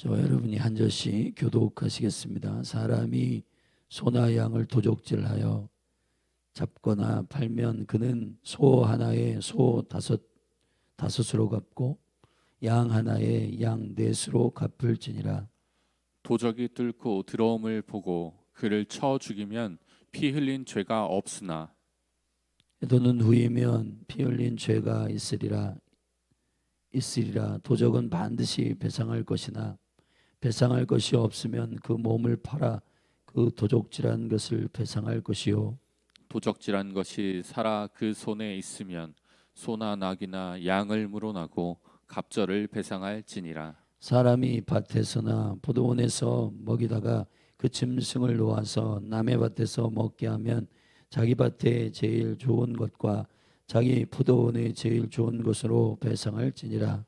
저와 여러분이 한 절씩 교독하시겠습니다. 사람이 소나 양을 도적질하여 잡거나 팔면 그는 소 하나에 소 다섯으로 갚고 양 하나에 양 넷으로 갚을지니라. 도적이 뚫고 들어옴을 보고 그를 쳐 죽이면 피 흘린 죄가 없으나 도는 후이면 피 흘린 죄가 있으리라. 도적은 반드시 배상할 것이나 배상할 것이 없으면 그 몸을 팔아 그 도적질한 것을 배상할 것이요. 도적질한 것이 살아 그 손에 있으면 소나 낙이나 양을 물어나고 갑절을 배상할지니라. 사람이 밭에서나 포도원에서 먹이다가 그 짐승을 놓아서 남의 밭에서 먹게 하면 자기 밭에 제일 좋은 것과 자기 포도원에 제일 좋은 것으로 배상할지니라.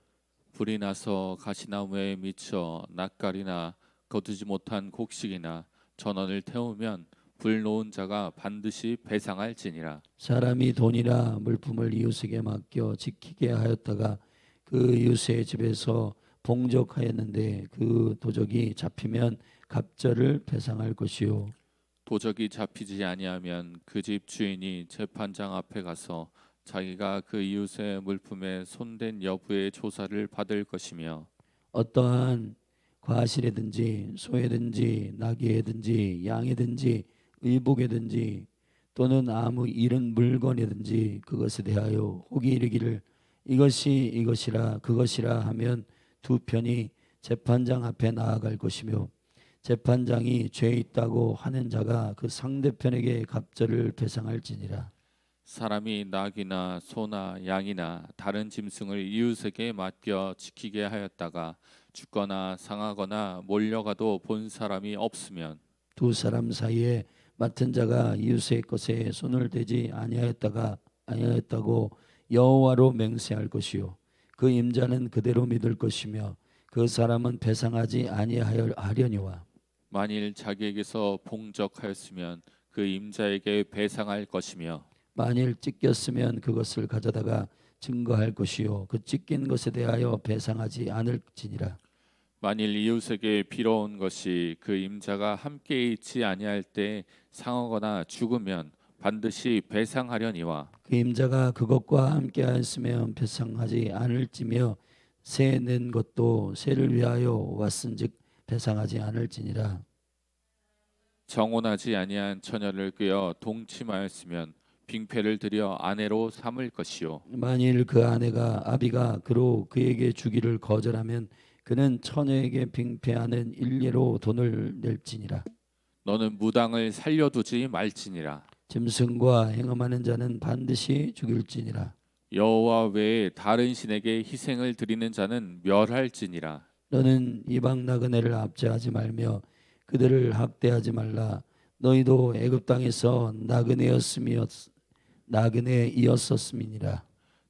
불이 나서 가시나무에 미쳐 낯가리나 거두지 못한 곡식이나 전원을 태우면 불 놓은 자가 반드시 배상할지니라. 사람이 돈이나 물품을 이웃에게 맡겨 지키게 하였다가 그 이웃의 집에서 봉적하였는데 그 도적이 잡히면 갑절을 배상할 것이요. 도적이 잡히지 아니하면 그 집 주인이 재판장 앞에 가서 자기가 그 이웃의 물품에 손댄 여부의 조사를 받을 것이며 어떠한 과실이든지 소에든지 나귀에든지 양이든지 의복에든지 또는 아무 잃은 물건이든지 그것에 대하여 혹이 이르기를 이것이 이것이라 그것이라 하면 두 편이 재판장 앞에 나아갈 것이며 재판장이 죄 있다고 하는 자가 그 상대편에게 갑절을 배상할지니라. 사람이 낙이나 소나 양이나 다른 짐승을 이웃에게 맡겨 지키게 하였다가 죽거나 상하거나 몰려가도 본 사람이 없으면 두 사람 사이에 맡은 자가 이웃의 것에 손을 대지 아니하였다고 여호와로 맹세할 것이요 그 임자는 그대로 믿을 것이며 그 사람은 배상하지 아니하려니와. 만일 자기에게서 봉적하였으면 그 임자에게 배상할 것이며 만일 찢겼으면 그것을 가져다가 증거할 것이요 그 찢긴 것에 대하여 배상하지 않을지니라. 만일 이웃에게 빌어온 것이 그 임자가 함께 있지 아니할 때 상하거나 죽으면 반드시 배상하려니와 그 임자가 그것과 함께하였으면 배상하지 않을지며 새 낸 것도 새를 위하여 왔은즉 배상하지 않을지니라. 정혼하지 아니한 처녀를 끄어 동침하였으면 빙패를 들여 아내로 삼을 것이요 만일 그 아내가 아비가 그로 그에게 주기를 거절하면 그는 처녀에게 빙패하는 일례로 돈을 낼지니라. 너는 무당을 살려두지 말지니라. 짐승과 행음하는 자는 반드시 죽일지니라. 여호와 외에 다른 신에게 희생을 드리는 자는 멸할지니라. 너는 이방 나그네를 압제하지 말며 그들을 학대하지 말라. 너희도 애굽 땅에서 나그네이었었음이니라.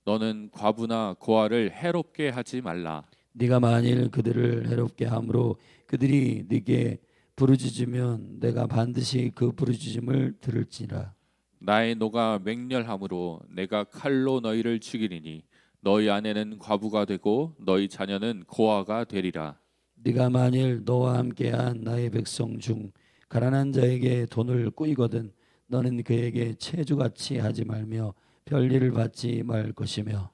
너는 과부나 고아를 해롭게 하지 말라. 네가 만일 그들을 해롭게 함으로 그들이 네게 부르짖으면 내가 반드시 그 부르짖음을 들을지라. 나의 노가 맹렬함으로 내가 칼로 너희를 죽이리니 너희 아내는 과부가 되고 너희 자녀는 고아가 되리라. 네가 만일 너와 함께한 나의 백성 중 가난한 자에게 돈을 꾸이거든 너는 그에게 체주같이 하지 말며 별일을 받지 말 것이며.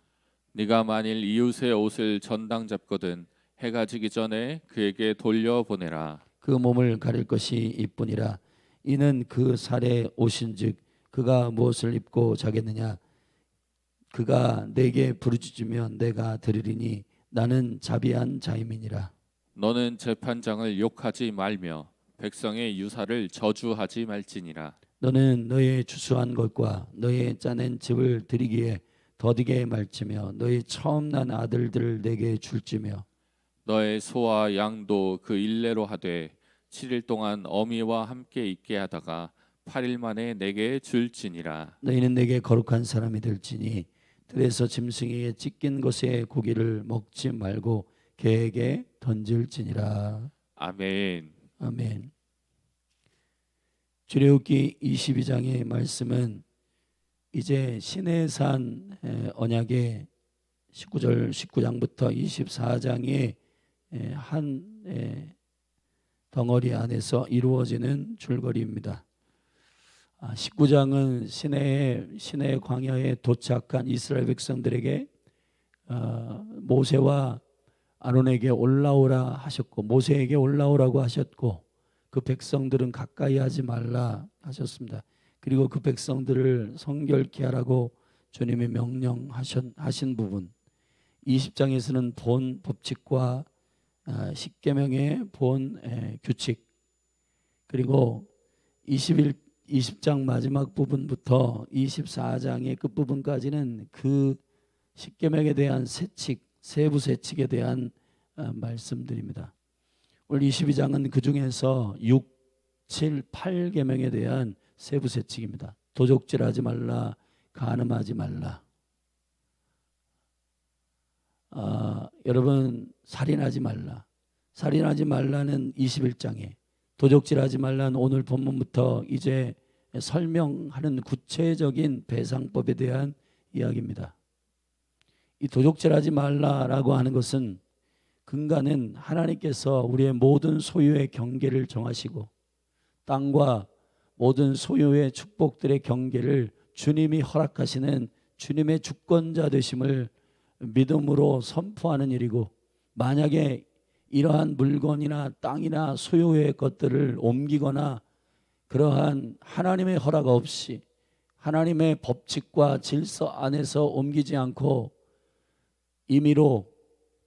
네가 만일 이웃의 옷을 전당 잡거든 해가 지기 전에 그에게 돌려보내라. 그 몸을 가릴 것이 이뿐이라. 이는 그 살에 오신즉 그가 무엇을 입고 자겠느냐. 그가 내게 부르짖으면 내가 들으리니 나는 자비한 자임이니라. 너는 재판장을 욕하지 말며 백성의 유사를 저주하지 말지니라. 너는 너의 추수한 것과 너의 짜낸 집을 드리기에 더디게 말지며 너의 처음 난 아들들을 내게 줄지며 너의 소와 양도 그 일례로 하되 7일 동안 어미와 함께 있게 하다가 8일 만에 내게 줄지니라. 너희는 내게 거룩한 사람이 될지니 들에서 짐승에게 찢긴 것의 고기를 먹지 말고 개에게 던질지니라. 아멘. 아멘. 출애굽기 22장의 말씀은 이제 시내산 언약의 19장부터 24장의 한 덩어리 안에서 이루어지는 줄거리입니다. 19장은 시내의 광야에 도착한 이스라엘 백성들에게 모세와 아론에게 올라오라 하셨고, 모세에게 올라오라고 하셨고, 그 백성들은 가까이 하지 말라 하셨습니다. 그리고 그 백성들을 성결케 하라고 주님이 명령하신 부분, 20장에서는 본 법칙과 십계명의 본 규칙, 그리고 20장 마지막 부분부터 24장의 끝부분까지는 그 십계명에 대한 세부 세칙에 대한 말씀드립니다. 오늘 22장은 그 중에서 6, 7, 8계명에 대한 세부 세칙입니다. 도적질하지 말라, 간음하지 말라. 여러분, 살인하지 말라. 살인하지 말라는 21장에, 도적질하지 말라는 오늘 본문부터 이제 설명하는 구체적인 배상법에 대한 이야기입니다. 이 도적질하지 말라라고 하는 것은 근간은 하나님께서 우리의 모든 소유의 경계를 정하시고 땅과 모든 소유의 축복들의 경계를 주님이 허락하시는 주님의 주권자 되심을 믿음으로 선포하는 일이고, 만약에 이러한 물건이나 땅이나 소유의 것들을 옮기거나 그러한 하나님의 허락 없이 하나님의 법칙과 질서 안에서 옮기지 않고 임의로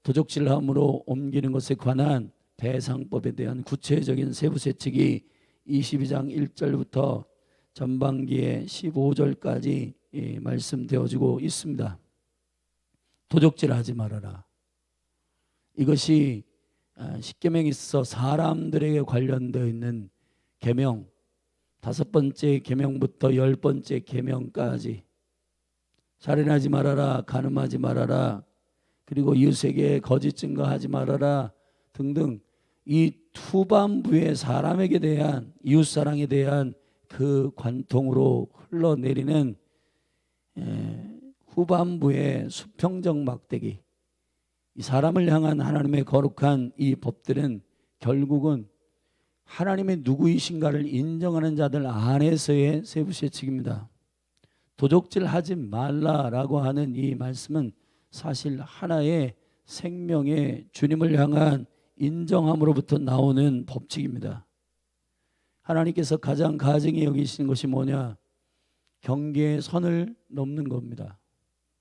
도적질함으로 옮기는 것에 관한 배상법에 대한 구체적인 세부 세칙이 22장 1절부터 전반기에 15절까지 말씀되어지고 있습니다. 도적질하지 말아라. 이것이 십계명에 있어 사람들에게 관련되어 있는 계명, 5번째 계명부터 10번째 계명까지, 살인하지 말아라, 간음하지 말아라, 그리고 이웃에게 거짓 증거하지 말아라 등등, 이 후반부의 사람에게 대한, 이웃사랑에 대한 그 관통으로 흘러내리는 후반부의 수평적 막대기, 이 사람을 향한 하나님의 거룩한 이 법들은 결국은 하나님의 누구이신가를 인정하는 자들 안에서의 세부세칙입니다. 도적질하지 말라라고 하는 이 말씀은 사실 하나의 생명의 주님을 향한 인정함으로부터 나오는 법칙입니다. 하나님께서 가장 가증히 여기시는 것이 뭐냐? 경계의 선을 넘는 겁니다.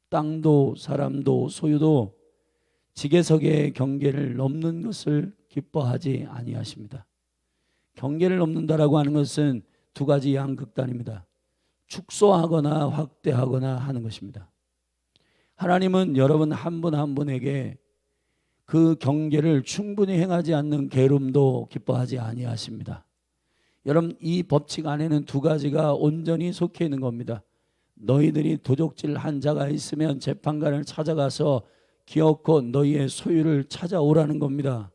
땅도 사람도 소유도 지계석의 경계를 넘는 것을 기뻐하지 아니하십니다. 경계를 넘는다라고 하는 것은 두 가지 양극단입니다. 축소하거나 확대하거나 하는 것입니다. 하나님은 여러분 한 분 한 분에게 그 경계를 충분히 행하지 않는 게으름도 기뻐하지 아니하십니다. 여러분, 이 법칙 안에는 두 가지가 온전히 속해 있는 겁니다. 너희들이 도적질한 자가 있으면 재판관을 찾아가서 기어코 너희의 소유를 찾아오라는 겁니다.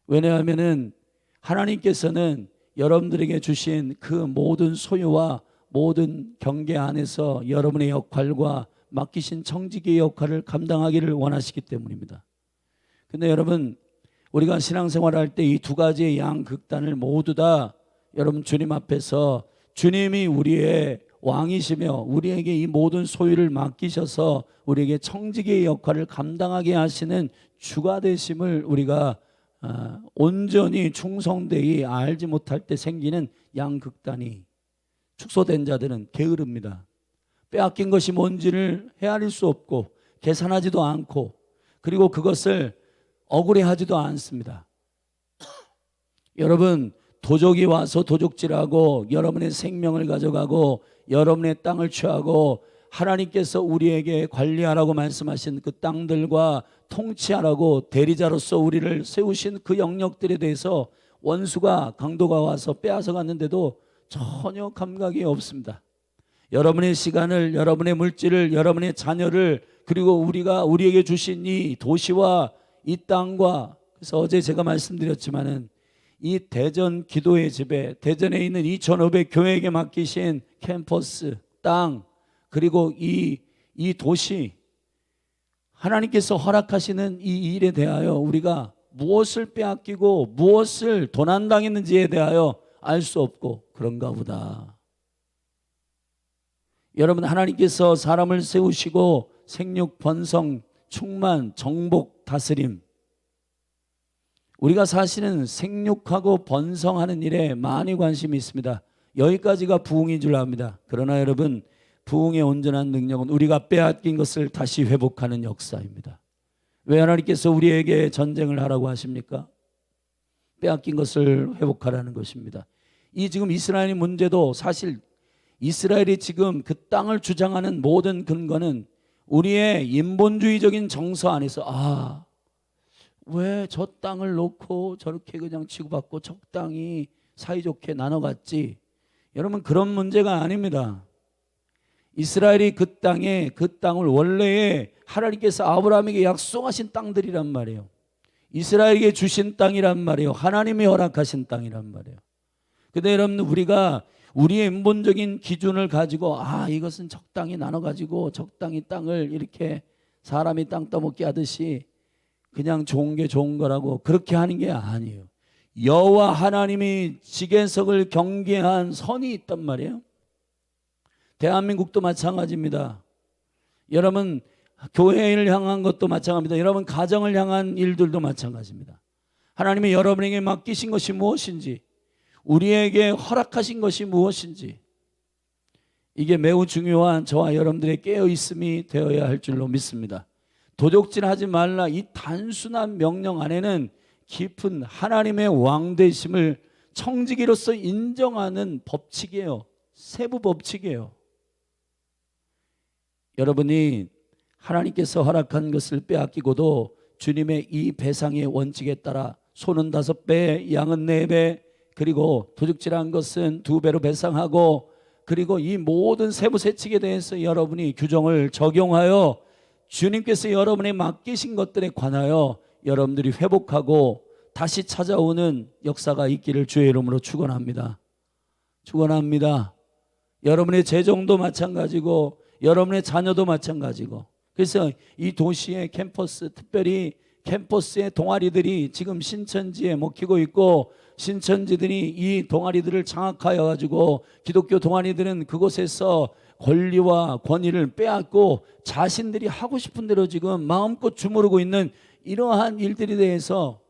왜냐하면은 하나님께서는 여러분들에게 주신 그 모든 소유와 모든 경계 안에서 여러분의 역할과 맡기신 청지기의 역할을 감당하기를 원하시기 때문입니다. 근데 여러분, 우리가 신앙생활할 때 이 두 가지의 양극단을 모두 다 여러분 주님 앞에서, 주님이 우리의 왕이시며 우리에게 이 모든 소유를 맡기셔서 우리에게 청지기의 역할을 감당하게 하시는 주가 되심을 우리가 온전히 충성되이 알지 못할 때 생기는 양극단이, 축소된 자들은 게으릅니다. 빼앗긴 것이 뭔지를 헤아릴 수 없고 계산하지도 않고, 그리고 그것을 억울해하지도 않습니다. 여러분, 도적이 와서 도적질하고 여러분의 생명을 가져가고 여러분의 땅을 취하고 하나님께서 우리에게 관리하라고 말씀하신 그 땅들과 통치하라고 대리자로서 우리를 세우신 그 영역들에 대해서 원수가, 강도가 와서 빼앗아 갔는데도 전혀 감각이 없습니다. 여러분의 시간을, 여러분의 물질을, 여러분의 자녀를, 그리고 우리에게 주신 이 도시와 이 땅과, 그래서 어제 제가 말씀드렸지만은 이 대전 기도의 집에, 대전에 있는 2,500교회에게 맡기신 캠퍼스, 땅, 그리고 이 도시, 하나님께서 허락하시는 이 일에 대하여 우리가 무엇을 빼앗기고 무엇을 도난당했는지에 대하여 알 수 없고 그런가 보다. 여러분, 하나님께서 사람을 세우시고 생육, 번성, 충만, 정복, 다스림, 우리가 사실은 생육하고 번성하는 일에 많이 관심이 있습니다. 여기까지가 부흥인 줄 압니다. 그러나 여러분, 부흥의 온전한 능력은 우리가 빼앗긴 것을 다시 회복하는 역사입니다. 왜 하나님께서 우리에게 전쟁을 하라고 하십니까? 빼앗긴 것을 회복하라는 것입니다. 이 지금 이스라엘의 문제도 사실 이스라엘이 지금 그 땅을 주장하는 모든 근거는 우리의 인본주의적인 정서 안에서 왜 저 땅을 놓고 저렇게 그냥 치고받고 적당히 사이좋게 나눠갔지? 여러분, 그런 문제가 아닙니다. 이스라엘이 그 땅을 원래의 하나님께서 아브라함에게 약속하신 땅들이란 말이에요. 이스라엘에게 주신 땅이란 말이에요. 하나님이 허락하신 땅이란 말이에요. 근데 여러분, 우리가 우리의 인본적인 기준을 가지고 이것은 적당히 나눠가지고 적당히 땅을 이렇게 사람이 땅 떠먹게 하듯이 그냥 좋은 게 좋은 거라고 그렇게 하는 게 아니에요. 여호와 하나님이 지계석을 경계한 선이 있단 말이에요. 대한민국도 마찬가지입니다. 여러분, 교회를 향한 것도 마찬가지입니다. 여러분, 가정을 향한 일들도 마찬가지입니다. 하나님이 여러분에게 맡기신 것이 무엇인지, 우리에게 허락하신 것이 무엇인지, 이게 매우 중요한 저와 여러분들의 깨어있음이 되어야 할 줄로 믿습니다. 도적질하지 말라, 이 단순한 명령 안에는 깊은 하나님의 왕되심을 청지기로서 인정하는 법칙이에요. 세부 법칙이에요. 여러분이 하나님께서 허락한 것을 빼앗기고도 주님의 이 배상의 원칙에 따라 소는 5배, 양은 4배, 그리고 도둑질한 것은 2배로 배상하고, 그리고 이 모든 세부 세칙에 대해서 여러분이 규정을 적용하여 주님께서 여러분의 맡기신 것들에 관하여 여러분들이 회복하고 다시 찾아오는 역사가 있기를 주의 이름으로 축원합니다. 축원합니다. 여러분의 재정도 마찬가지고 여러분의 자녀도 마찬가지고, 그래서 이 도시의 캠퍼스, 특별히 캠퍼스의 동아리들이 지금 신천지에 먹히고 있고, 신천지들이 이 동아리들을 장악하여 가지고 기독교 동아리들은 그곳에서 권리와 권위를 빼앗고 자신들이 하고 싶은 대로 지금 마음껏 주무르고 있는 이러한 일들에 대해서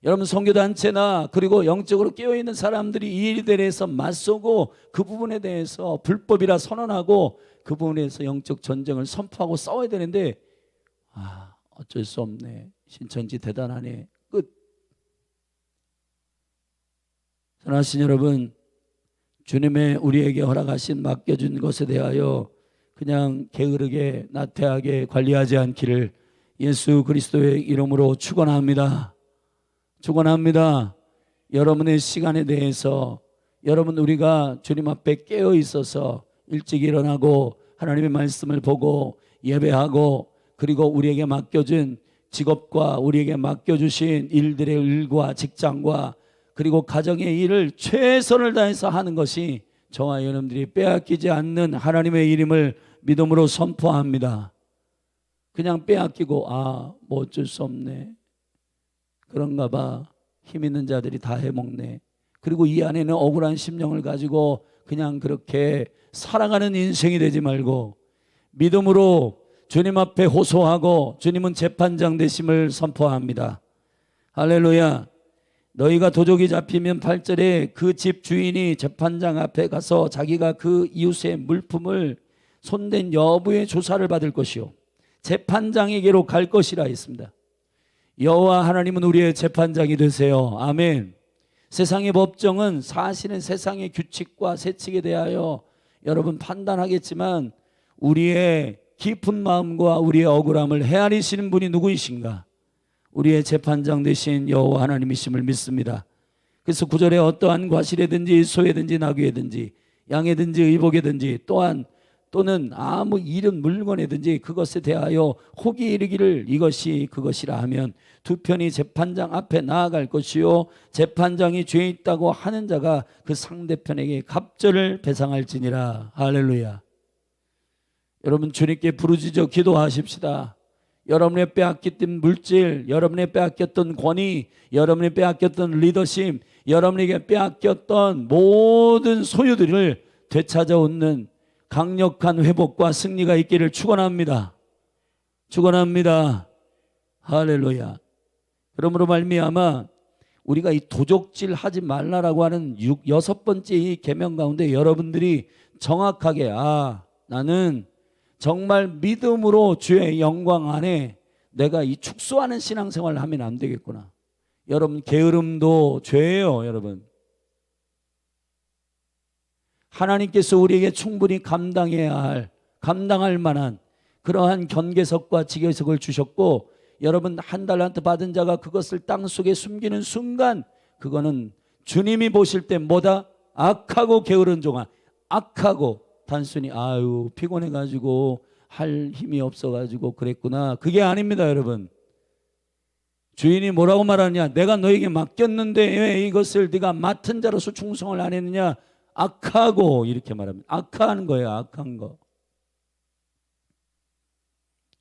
여러분, 선교단체나 그리고 영적으로 깨어있는 사람들이 이 일에 대해서 맞서고 그 부분에 대해서 불법이라 선언하고 그 부분에 대해서 영적 전쟁을 선포하고 싸워야 되는데 어쩔 수 없네. 신천지 대단하네. 끝. 사랑하신 여러분, 주님의 우리에게 허락하신 맡겨준 것에 대하여 그냥 게으르게 나태하게 관리하지 않기를 예수 그리스도의 이름으로 축원합니다. 축원합니다. 여러분의 시간에 대해서 여러분, 우리가 주님 앞에 깨어 있어서 일찍 일어나고 하나님의 말씀을 보고 예배하고, 그리고 우리에게 맡겨준 직업과 우리에게 맡겨주신 일들의 일과 직장과 그리고 가정의 일을 최선을 다해서 하는 것이 저와 여러분들이 빼앗기지 않는 하나님의 이름을 믿음으로 선포합니다. 그냥 빼앗기고 뭐 어쩔 수 없네, 그런가 봐, 힘 있는 자들이 다 해먹네, 그리고 이 안에는 억울한 심령을 가지고 그냥 그렇게 살아가는 인생이 되지 말고 믿음으로 주님 앞에 호소하고 주님은 재판장 되심을 선포합니다. 할렐루야. 너희가 도적이 잡히면 8절에 그 집 주인이 재판장 앞에 가서 자기가 그 이웃의 물품을 손댄 여부의 조사를 받을 것이요 재판장에게로 갈 것이라 했습니다. 여호와 하나님은 우리의 재판장이 되세요. 아멘. 세상의 법정은 사실은 세상의 규칙과 세칙에 대하여 여러분 판단하겠지만 우리의 깊은 마음과 우리의 억울함을 헤아리시는 분이 누구이신가? 우리의 재판장 되신 여호와 하나님이심을 믿습니다. 그래서 9절에 어떠한 과실이든지 소에든지 나귀에든지 양에든지 의복에든지 또는 아무 이른 물건에든지 그것에 대하여 혹이 이르기를 이것이 그것이라 하면 두 편이 재판장 앞에 나아갈 것이요 재판장이 죄 있다고 하는 자가 그 상대편에게 갑절을 배상할지니라. 할렐루야. 여러분, 주님께 부르짖어 기도하십시다. 여러분의 빼앗겼던 물질, 여러분의 빼앗겼던 권위, 여러분의 빼앗겼던 리더십, 여러분에게 빼앗겼던 모든 소유들을 되찾아오는 강력한 회복과 승리가 있기를 축원합니다. 축원합니다. 할렐루야. 그러므로 말미암아 우리가 이 도적질 하지 말라라고 하는 여섯 번째 이 계명 가운데 여러분들이 정확하게 나는 정말 믿음으로 주의 영광 안에 내가 이 축소하는 신앙생활을 하면 안 되겠구나. 여러분, 게으름도 죄예요. 여러분, 하나님께서 우리에게 충분히 감당할 만한 그러한 견계석과 지계석을 주셨고, 여러분 한 달란트 받은 자가 그것을 땅속에 숨기는 순간 그거는 주님이 보실 때 뭐다? 악하고 게으른 종아. 악하고 단순히 피곤해가지고 할 힘이 없어가지고 그랬구나. 그게 아닙니다. 여러분, 주인이 뭐라고 말하느냐? 내가 너에게 맡겼는데 왜 이것을 네가 맡은 자로서 충성을 안 했느냐? 악하고, 이렇게 말합니다. 악한 거예요. 악한 거.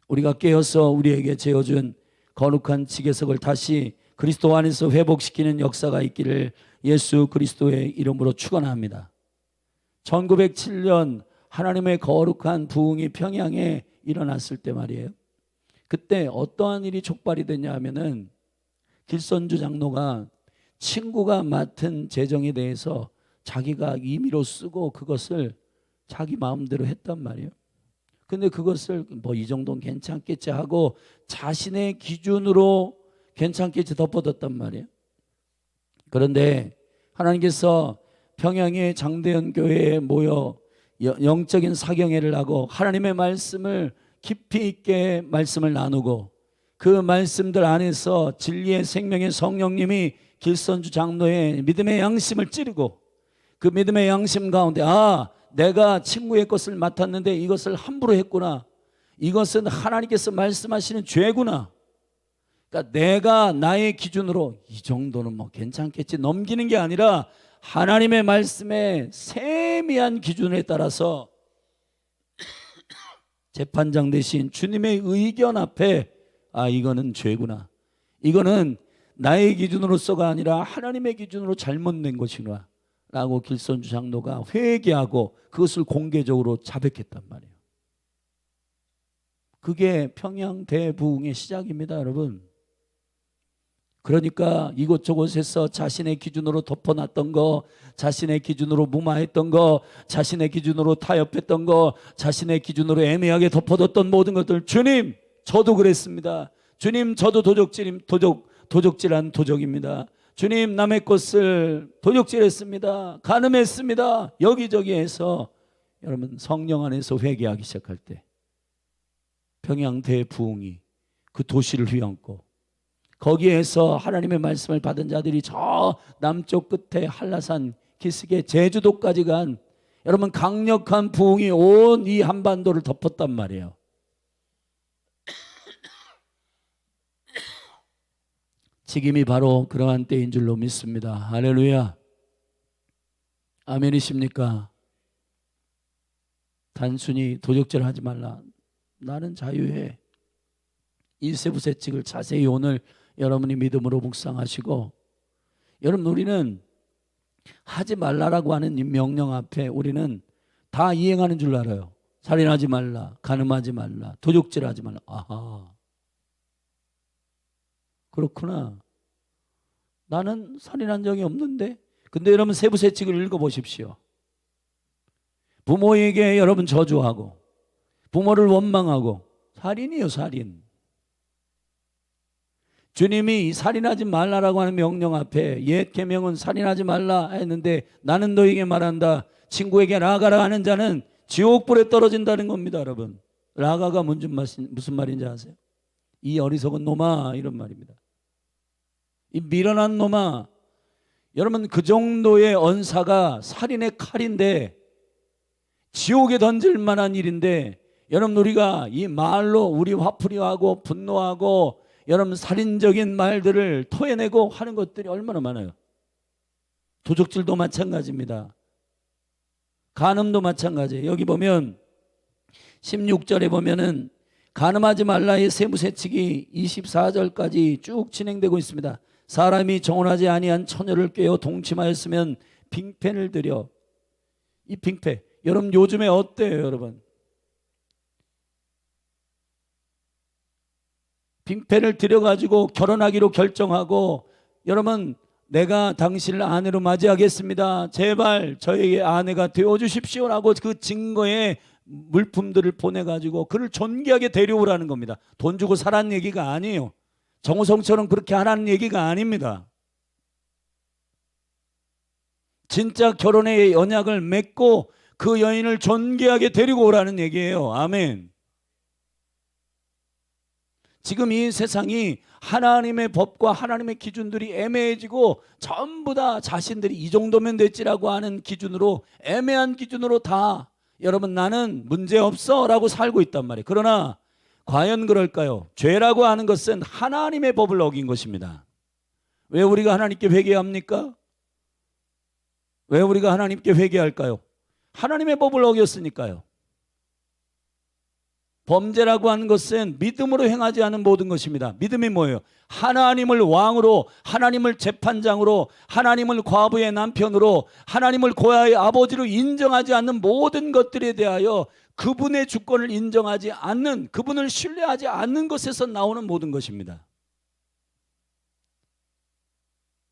우리가 깨어서 우리에게 재어준 거룩한 지계석을 다시 그리스도 안에서 회복시키는 역사가 있기를 예수 그리스도의 이름으로 축원합니다. 1907년 하나님의 거룩한 부흥이 평양에 일어났을 때 말이에요. 그때 어떠한 일이 촉발이 됐냐 하면은 길선주 장로가 친구가 맡은 재정에 대해서 자기가 임의로 쓰고 그것을 자기 마음대로 했단 말이에요. 근데 그것을 이 정도는 괜찮겠지 하고 자신의 기준으로 괜찮겠지 덮어뒀단 말이에요. 그런데 하나님께서 평양의 장대현 교회에 모여 영적인 사경회를 하고 하나님의 말씀을 깊이 있게 말씀을 나누고 그 말씀들 안에서 진리의 생명의 성령님이 길선주 장로의 믿음의 양심을 찌르고 그 믿음의 양심 가운데 내가 친구의 것을 맡았는데 이것을 함부로 했구나. 이것은 하나님께서 말씀하시는 죄구나. 그러니까 내가 나의 기준으로 이 정도는 괜찮겠지 넘기는 게 아니라 하나님의 말씀의 세미한 기준에 따라서 재판장 대신 주님의 의견 앞에 이거는 죄구나. 이거는 나의 기준으로서가 아니라 하나님의 기준으로 잘못된 것이구나 라고 길선주 장로가 회개하고 그것을 공개적으로 자백했단 말이에요. 그게 평양 대부흥의 시작입니다. 여러분, 그러니까 이곳저곳에서 자신의 기준으로 덮어놨던 거, 자신의 기준으로 무마했던 거, 자신의 기준으로 타협했던 거, 자신의 기준으로 애매하게 덮어뒀던 모든 것들, 주님 저도 그랬습니다. 주님 저도 도적질한 도적입니다. 주님 남의 것을 도적질했습니다. 간음했습니다. 여기저기에서 여러분 성령 안에서 회개하기 시작할 때 평양 대부흥이 그 도시를 휘감고 거기에서 하나님의 말씀을 받은 자들이 저 남쪽 끝에 한라산 기슭에 제주도까지 간 여러분 강력한 부흥이 온 이 한반도를 덮었단 말이에요. 지금이 바로 그러한 때인 줄로 믿습니다. 할렐루야. 아멘이십니까? 단순히 도적질 하지 말라. 나는 자유해. 이 세부세칙을 자세히 오늘 여러분이 믿음으로 묵상하시고, 여러분 우리는 하지 말라라고 하는 이 명령 앞에 우리는 다 이행하는 줄 알아요. 살인하지 말라, 간음하지 말라, 도적질하지 말라. 그렇구나. 나는 살인한 적이 없는데. 근데 여러분 세부세칙을 읽어보십시오. 부모에게 여러분 저주하고 부모를 원망하고 살인이에요. 살인. 주님이 살인하지 말라라고 하는 명령 앞에 옛 계명은 살인하지 말라 했는데 나는 너에게 말한다. 친구에게 라가라 하는 자는 지옥불에 떨어진다는 겁니다. 여러분, 라가가 무슨 말인지 아세요? 이 어리석은 놈아, 이런 말입니다. 이 미련한 놈아. 여러분 그 정도의 언사가 살인의 칼인데 지옥에 던질 만한 일인데, 여러분 우리가 이 말로 우리 화풀이하고 분노하고 여러분 살인적인 말들을 토해내고 하는 것들이 얼마나 많아요. 도적질도 마찬가지입니다. 간음도 마찬가지예요. 여기 보면 16절에 보면은 간음하지 말라의 세무새치기 24절까지 쭉 진행되고 있습니다. 사람이 정혼하지 아니한 처녀를 꿰어 동침하였으면 빙패를 들여. 이 빙패, 여러분 요즘에 어때요 여러분? 빙패를 들여가지고 결혼하기로 결정하고, 여러분 내가 당신을 아내로 맞이하겠습니다, 제발 저에게 아내가 되어주십시오라고 그 증거의 물품들을 보내가지고 그를 존귀하게 데려오라는 겁니다. 돈 주고 사라는 얘기가 아니에요. 정우성처럼 그렇게 하라는 얘기가 아닙니다. 진짜 결혼의 언약을 맺고 그 여인을 존귀하게 데리고 오라는 얘기예요. 아멘. 지금 이 세상이 하나님의 법과 하나님의 기준들이 애매해지고 전부 다 자신들이 이 정도면 됐지라고 하는 기준으로, 애매한 기준으로 다 여러분 나는 문제없어 라고 살고 있단 말이에요. 그러나 과연 그럴까요? 죄라고 하는 것은 하나님의 법을 어긴 것입니다. 왜 우리가 하나님께 회개합니까? 왜 우리가 하나님께 회개할까요? 하나님의 법을 어겼으니까요. 범죄라고 하는 것은 믿음으로 행하지 않은 모든 것입니다. 믿음이 뭐예요? 하나님을 왕으로, 하나님을 재판장으로, 하나님을 과부의 남편으로, 하나님을 고아의 아버지로 인정하지 않는 모든 것들에 대하여 그분의 주권을 인정하지 않는, 그분을 신뢰하지 않는 것에서 나오는 모든 것입니다.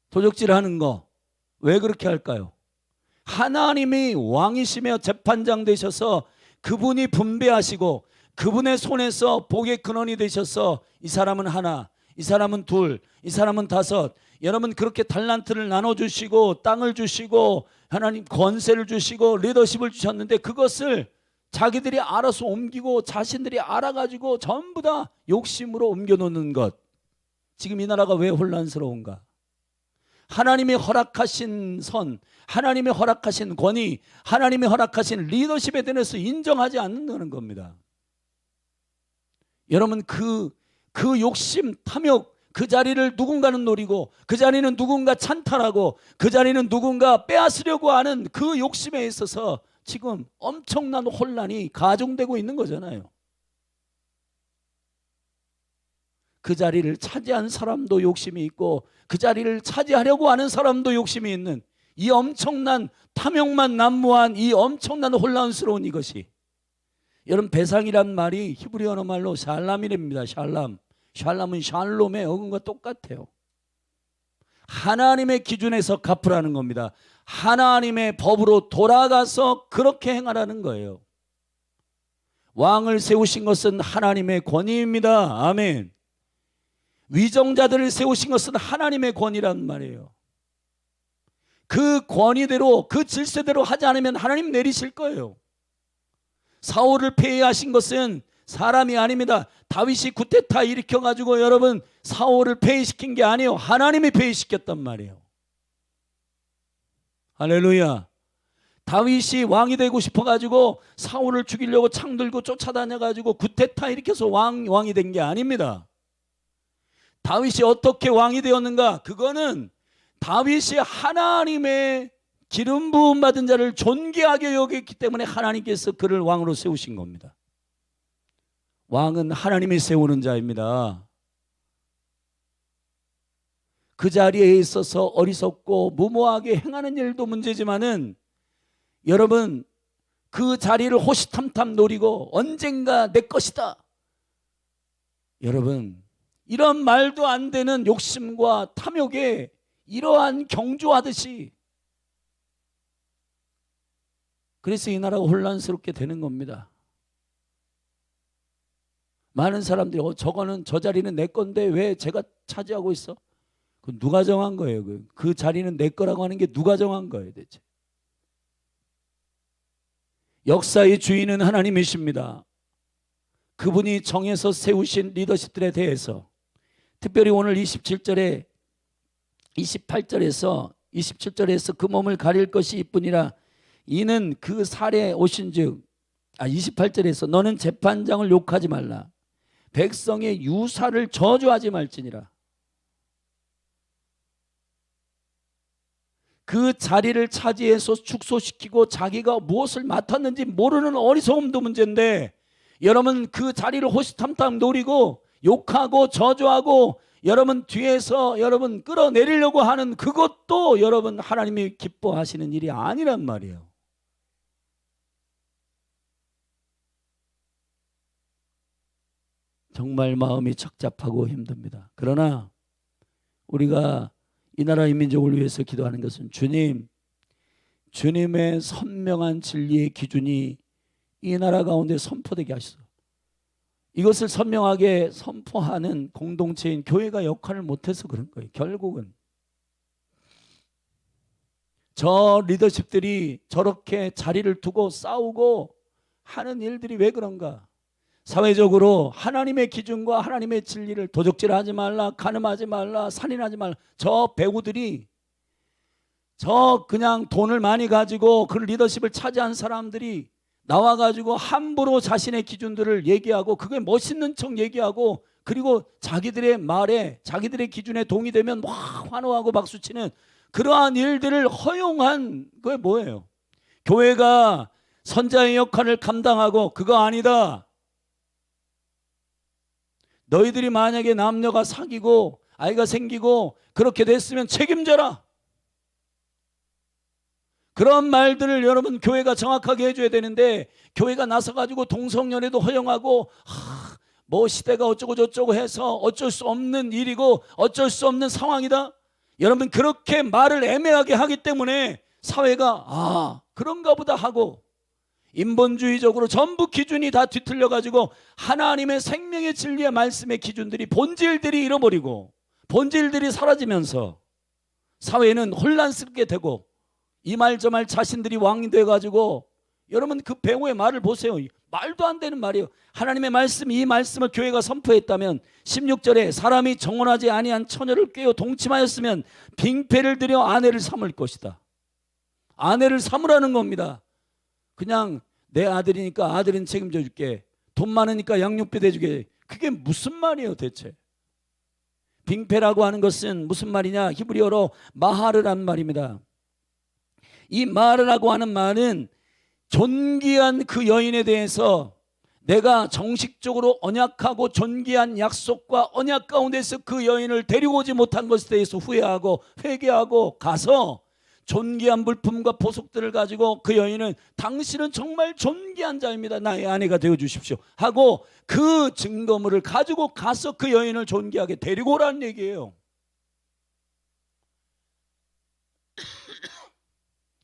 도적질하는 거 왜 그렇게 할까요? 하나님이 왕이시며 재판장 되셔서 그분이 분배하시고 그분의 손에서 복의 근원이 되셔서 이 사람은 하나, 이 사람은 둘, 이 사람은 다섯, 여러분 그렇게 달란트를 나눠주시고 땅을 주시고 하나님 권세를 주시고 리더십을 주셨는데 그것을 자기들이 알아서 옮기고 자신들이 알아가지고 전부 다 욕심으로 옮겨놓는 것. 지금 이 나라가 왜 혼란스러운가? 하나님이 허락하신 선, 하나님이 허락하신 권위, 하나님이 허락하신 리더십에 대해서 인정하지 않는다는 겁니다. 여러분 그 욕심, 탐욕, 그 자리를 누군가는 노리고 그 자리는 누군가 찬탈하고 그 자리는 누군가 빼앗으려고 하는 그 욕심에 있어서 지금 엄청난 혼란이 가중되고 있는 거잖아요. 그 자리를 차지한 사람도 욕심이 있고 그 자리를 차지하려고 하는 사람도 욕심이 있는 이 엄청난 탐욕만 난무한 이 엄청난 혼란스러운 이것이, 여러분 배상이란 말이 히브리어 말로 샬람이랍니다. 샬람. 샬람은 샬롬의 어근과 똑같아요. 하나님의 기준에서 갚으라는 겁니다. 하나님의 법으로 돌아가서 그렇게 행하라는 거예요. 왕을 세우신 것은 하나님의 권위입니다. 아멘. 위정자들을 세우신 것은 하나님의 권위란 말이에요. 그 권위대로, 그 질서대로 하지 않으면 하나님 내리실 거예요. 사울을 폐위하신 것은 사람이 아닙니다. 다윗이 쿠데타 일으켜가지고 여러분 사울을 폐위시킨 게 아니에요. 하나님이 폐위시켰단 말이에요. 할렐루야. 다윗이 왕이 되고 싶어가지고 사울을 죽이려고 창 들고 쫓아다녀가지고 쿠데타 일으켜서 왕이 된 게 아닙니다. 다윗이 어떻게 왕이 되었는가? 그거는 다윗이 하나님의 기름 부음 받은 자를 존귀하게 여겼기 때문에 하나님께서 그를 왕으로 세우신 겁니다. 왕은 하나님이 세우는 자입니다. 그 자리에 있어서 어리석고 무모하게 행하는 일도 문제지만은 여러분 그 자리를 호시탐탐 노리고 언젠가 내 것이다, 여러분 이런 말도 안 되는 욕심과 탐욕에 이러한 경주하듯이, 그래서 이 나라가 혼란스럽게 되는 겁니다. 많은 사람들이 저거는 저 자리는 내 건데 왜 제가 차지하고 있어? 그 누가 정한 거예요? 그 자리는 내 거라고 하는 게 누가 정한 거예요 대체? 역사의 주인은 하나님이십니다. 그분이 정해서 세우신 리더십들에 대해서 특별히 오늘 27절에 27절에서 그 몸을 가릴 것이 이뿐이라 이는 그 살에 오신즉 28절에서 너는 재판장을 욕하지 말라 백성의 유사를 저주하지 말지니라. 그 자리를 차지해서 축소시키고 자기가 무엇을 맡았는지 모르는 어리석음도 문제인데 여러분 그 자리를 호시탐탐 노리고 욕하고 저주하고 여러분 뒤에서 여러분 끌어내리려고 하는 그것도 여러분 하나님이 기뻐하시는 일이 아니란 말이에요. 정말 마음이 착잡하고 힘듭니다. 그러나 우리가 이 나라 인민족을 위해서 기도하는 것은 주님의 선명한 진리의 기준이 이 나라 가운데 선포되게 하시소. 이것을 선명하게 선포하는 공동체인 교회가 역할을 못해서 그런 거예요. 결국은 저 리더십들이 저렇게 자리를 두고 싸우고 하는 일들이 왜 그런가? 사회적으로 하나님의 기준과 하나님의 진리를 도적질하지 말라, 간음하지 말라, 살인하지 말라. 저 배우들이, 저 그냥 돈을 많이 가지고 그 리더십을 차지한 사람들이 나와가지고 함부로 자신의 기준들을 얘기하고 그게 멋있는 척 얘기하고 그리고 자기들의 말에 자기들의 기준에 동의되면 막 환호하고 박수치는 그러한 일들을 허용한 그게 뭐예요? 교회가 선자의 역할을 감당하고 그거 아니다. 너희들이 만약에 남녀가 사귀고 아이가 생기고 그렇게 됐으면 책임져라. 그런 말들을 여러분 교회가 정확하게 해줘야 되는데 교회가 나서가지고 동성연애도 허용하고 뭐 시대가 어쩌고 저쩌고 해서 어쩔 수 없는 일이고 어쩔 수 없는 상황이다. 여러분 그렇게 말을 애매하게 하기 때문에 사회가 그런가 보다 하고 인본주의적으로 전부 기준이 다 뒤틀려가지고 하나님의 생명의 진리의 말씀의 기준들이 본질들이 잃어버리고 본질들이 사라지면서 사회는 혼란스럽게 되고 이 말 저 말 자신들이 왕이 돼가지고 여러분 그 배우의 말을 보세요. 말도 안 되는 말이에요. 하나님의 말씀 이 말씀을 교회가 선포했다면 16절에 사람이 정혼하지 아니한 처녀를 꿰어 동침하였으면 빙패를 들여 아내를 삼을 것이다. 아내를 삼으라는 겁니다. 그냥 내 아들이니까 아들은 책임져 줄게. 돈 많으니까 양육비 대주게. 그게 무슨 말이에요 대체? 빙패라고 하는 것은 무슨 말이냐? 히브리어로 마하르란 말입니다. 이 마하르라고 하는 말은 존귀한 그 여인에 대해서 내가 정식적으로 언약하고 존귀한 약속과 언약 가운데서 그 여인을 데리고 오지 못한 것에 대해서 후회하고 회개하고 가서 존귀한 물품과 보석들을 가지고 그 여인은 당신은 정말 존귀한 자입니다. 나의 아내가 되어 주십시오 하고 그 증거물을 가지고 가서 그 여인을 존귀하게 데리고 오라는 얘기예요.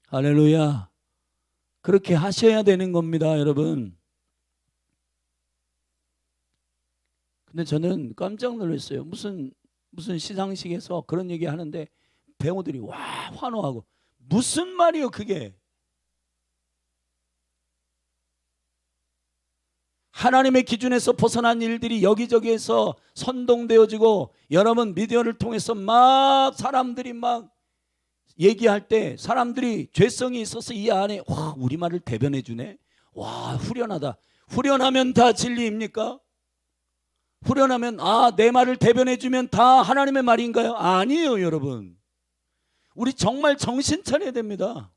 할렐루야. 그렇게 하셔야 되는 겁니다 여러분. 근데 저는 깜짝 놀랐어요. 무슨 시상식에서 그런 얘기 하는데 배우들이 와 환호하고 무슨 말이요 그게? 하나님의 기준에서 벗어난 일들이 여기저기에서 선동되어지고 여러분 미디어를 통해서 막 사람들이 막 얘기할 때 사람들이 죄성이 있어서 이 안에 와 우리 말을 대변해 주네. 와 후련하다. 후련하면 다 진리입니까? 후련하면 내 말을 대변해 주면 다 하나님의 말인가요? 아니에요 여러분. 우리 정말 정신 차려야 됩니다.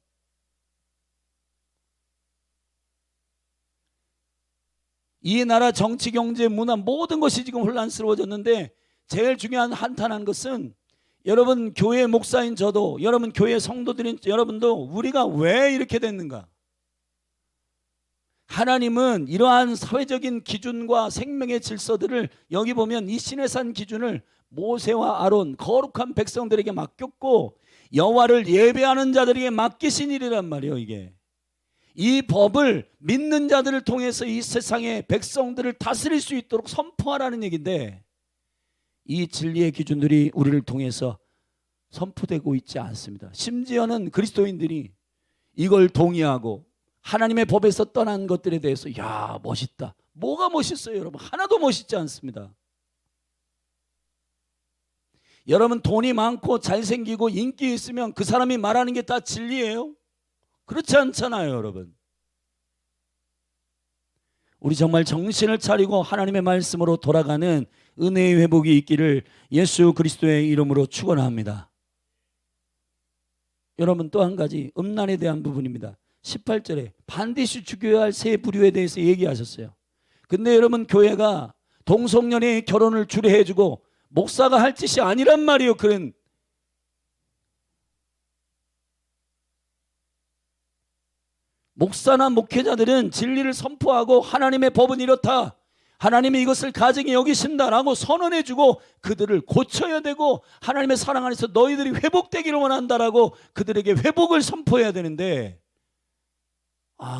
이 나라 정치 경제 문화 모든 것이 지금 혼란스러워졌는데 제일 중요한 한탄한 것은 여러분 교회 목사인 저도 여러분 교회 성도들인 여러분도 우리가 왜 이렇게 됐는가? 하나님은 이러한 사회적인 기준과 생명의 질서들을 여기 보면 이 시내산 기준을 모세와 아론 거룩한 백성들에게 맡겼고 여호와를 예배하는 자들에게 맡기신 일이란 말이에요. 이게 이 법을 믿는 자들을 통해서 이 세상의 백성들을 다스릴 수 있도록 선포하라는 얘기인데 이 진리의 기준들이 우리를 통해서 선포되고 있지 않습니다. 심지어는 그리스도인들이 이걸 동의하고 하나님의 법에서 떠난 것들에 대해서 야 멋있다. 뭐가 멋있어요 여러분? 하나도 멋있지 않습니다. 여러분 돈이 많고 잘생기고 인기 있으면 그 사람이 말하는 게 다 진리예요? 그렇지 않잖아요 여러분. 우리 정말 정신을 차리고 하나님의 말씀으로 돌아가는 은혜의 회복이 있기를 예수 그리스도의 이름으로 축원합니다. 여러분 또 한 가지 음란에 대한 부분입니다. 18절에 반드시 죽여야 할 세 부류에 대해서 얘기하셨어요. 근데 여러분, 교회가 동성연애 결혼을 주례해주고 목사가 할 짓이 아니란 말이에요. 그런 목사나 목회자들은 진리를 선포하고 하나님의 법은 이렇다, 하나님이 이것을 가증히 여기신다라고 선언해주고 그들을 고쳐야 되고, 하나님의 사랑 안에서 너희들이 회복되기를 원한다라고 그들에게 회복을 선포해야 되는데,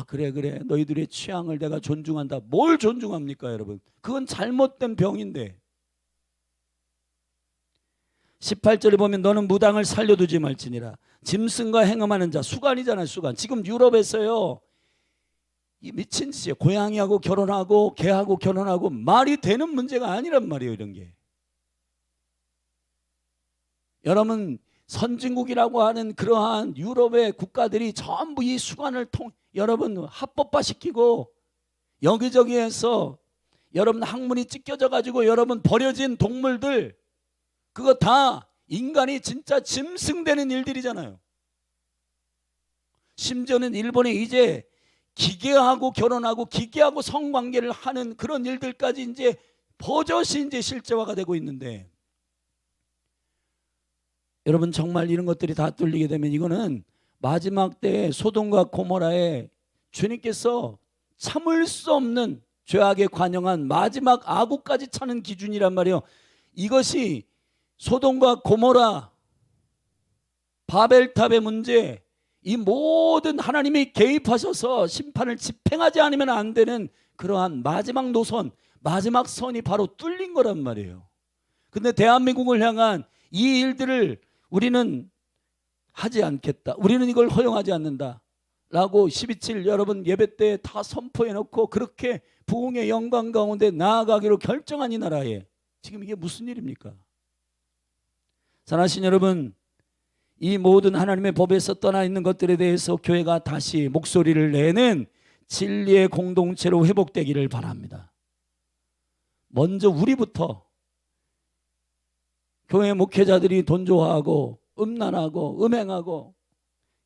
그래 너희들의 취향을 내가 존중한다. 뭘 존중합니까 여러분? 그건 잘못된 병인데. 18절에 보면 너는 무당을 살려두지 말지니라. 짐승과 행음하는 자, 수간이잖아요. 수간. 지금 유럽에서요, 이 미친 짓이에요. 고양이하고 결혼하고 개하고 결혼하고 말이 되는 문제가 아니란 말이에요. 이런 게. 여러분, 선진국이라고 하는 그러한 유럽의 국가들이 전부 이 수간을 여러분 합법화시키고, 여기저기에서 여러분 학문이 찢겨져 가지고 여러분 버려진 동물들, 그거 다 인간이 진짜 짐승되는 일들이잖아요. 심지어는 일본에 이제 기계하고 결혼하고 기계하고 성관계를 하는 그런 일들까지 이제 버젓이 이제 실제화가 되고 있는데, 여러분 정말 이런 것들이 다 뚫리게 되면 이거는 마지막 때에 소돔과 고모라에 주님께서 참을 수 없는 죄악에 관영한 마지막 아구까지 차는 기준이란 말이에요. 이것이 소돔과 고모라, 바벨탑의 문제, 이 모든 하나님이 개입하셔서 심판을 집행하지 않으면 안 되는 그러한 마지막 노선, 마지막 선이 바로 뚫린 거란 말이에요. 근데 대한민국을 향한 이 일들을 우리는 하지 않겠다, 우리는 이걸 허용하지 않는다 라고 12.7 여러분 예배 때 다 선포해 놓고 그렇게 부흥의 영광 가운데 나아가기로 결정한 이 나라에 지금 이게 무슨 일입니까? 사랑하신 여러분, 이 모든 하나님의 법에서 떠나 있는 것들에 대해서 교회가 다시 목소리를 내는 진리의 공동체로 회복되기를 바랍니다. 먼저 우리부터, 교회 목회자들이 돈 좋아하고 음란하고 음행하고,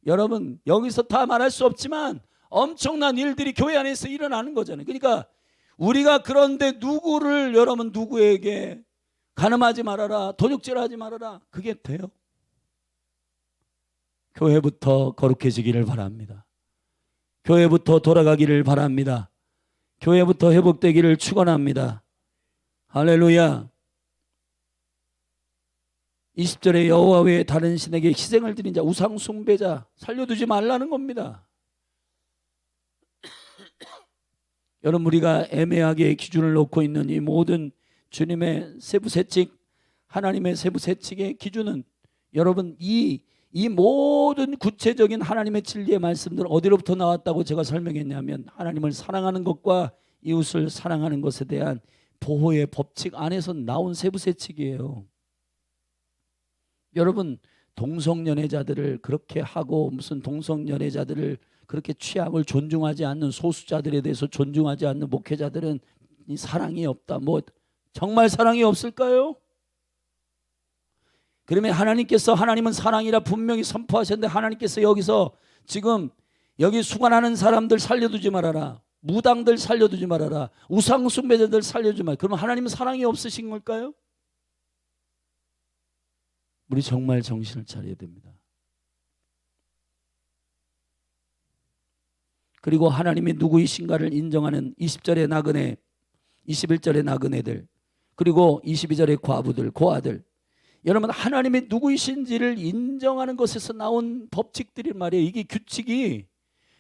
여러분 여기서 다 말할 수 없지만 엄청난 일들이 교회 안에서 일어나는 거잖아요. 그러니까 우리가 그런데 누구를, 여러분 누구에게 간음하지 말아라, 도둑질하지 말아라, 그게 돼요? 교회부터 거룩해지기를 바랍니다. 교회부터 돌아가기를 바랍니다. 교회부터 회복되기를 축원합니다. 할렐루야. 20절에 여호와 외에 다른 신에게 희생을 드린 자, 우상 숭배자 살려두지 말라는 겁니다. 여러분, 우리가 애매하게 기준을 놓고 있는 이 모든 주님의 세부세칙, 하나님의 세부세칙의 기준은, 여러분 이 모든 구체적인 하나님의 진리의 말씀들은 어디로부터 나왔다고 제가 설명했냐면, 하나님을 사랑하는 것과 이웃을 사랑하는 것에 대한 보호의 법칙 안에서 나온 세부세칙이에요. 여러분, 동성연애자들을 그렇게 하고, 무슨 동성연애자들을 그렇게 취향을 존중하지 않는 소수자들에 대해서 존중하지 않는 목회자들은 이 사랑이 없다, 뭐 정말 사랑이 없을까요? 그러면 하나님은 사랑이라 분명히 선포하셨는데, 하나님께서 여기서 지금 여기 수관하는 사람들 살려두지 말아라, 무당들 살려두지 말아라, 우상숭배자들 살려두지 말아라, 그러면 하나님은 사랑이 없으신 걸까요? 우리 정말 정신을 차려야 됩니다. 그리고 하나님이 누구이신가를 인정하는 20절의 나그네, 21절의 나그네들, 그리고 22절의 과부들, 고아들, 여러분 하나님이 누구이신지를 인정하는 것에서 나온 법칙들이 말이에요. 이게 규칙이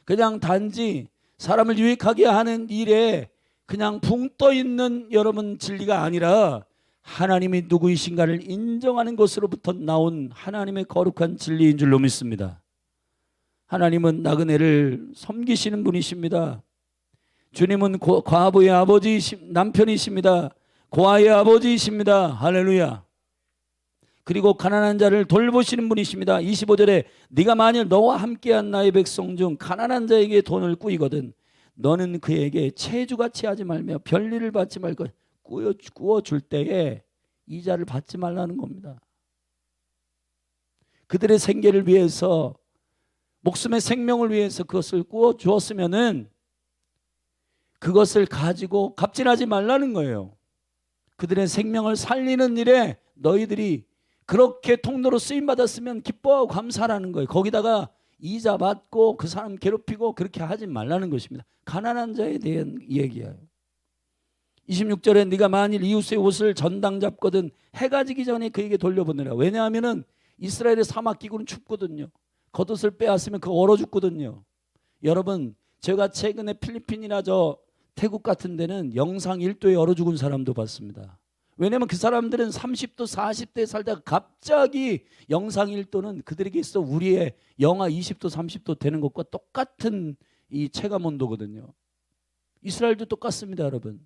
그냥 단지 사람을 유익하게 하는 일에 그냥 붕 떠 있는 여러분 진리가 아니라, 하나님이 누구이신가를 인정하는 것으로부터 나온 하나님의 거룩한 진리인 줄로 믿습니다. 하나님은 나그네를 섬기시는 분이십니다. 주님은 과부의 남편이십니다. 고아의 아버지이십니다. 할렐루야. 그리고 가난한 자를 돌보시는 분이십니다. 25절에 네가 만일 너와 함께한 나의 백성 중 가난한 자에게 돈을 꾸이거든 너는 그에게 체주같이 하지 말며 별일을 받지 말고 꾸어줄 때에 이자를 받지 말라는 겁니다. 그들의 생계를 위해서, 목숨의 생명을 위해서 그것을 꾸어주었으면은 그것을 가지고 갑질하지 말라는 거예요. 그들의 생명을 살리는 일에 너희들이 그렇게 통로로 쓰임받았으면 기뻐하고 감사하라는 거예요. 거기다가 이자 받고 그 사람 괴롭히고 그렇게 하지 말라는 것입니다. 가난한 자에 대한 얘기예요. 26절에 네가 만일 이웃의 옷을 전당 잡거든 해가 지기 전에 그에게 돌려보내라. 왜냐하면 이스라엘의 사막 기구는 춥거든요. 겉옷을 빼앗으면 그거 얼어 죽거든요. 여러분, 제가 최근에 필리핀이나 태국 같은 데는 영상 1도에 얼어 죽은 사람도 봤습니다. 왜냐하면 그 사람들은 30도 40도에 살다가 갑자기 영상 1도는 그들에게 있어 우리의 영하 20도 30도 되는 것과 똑같은 이 체감 온도거든요. 이스라엘도 똑같습니다, 여러분.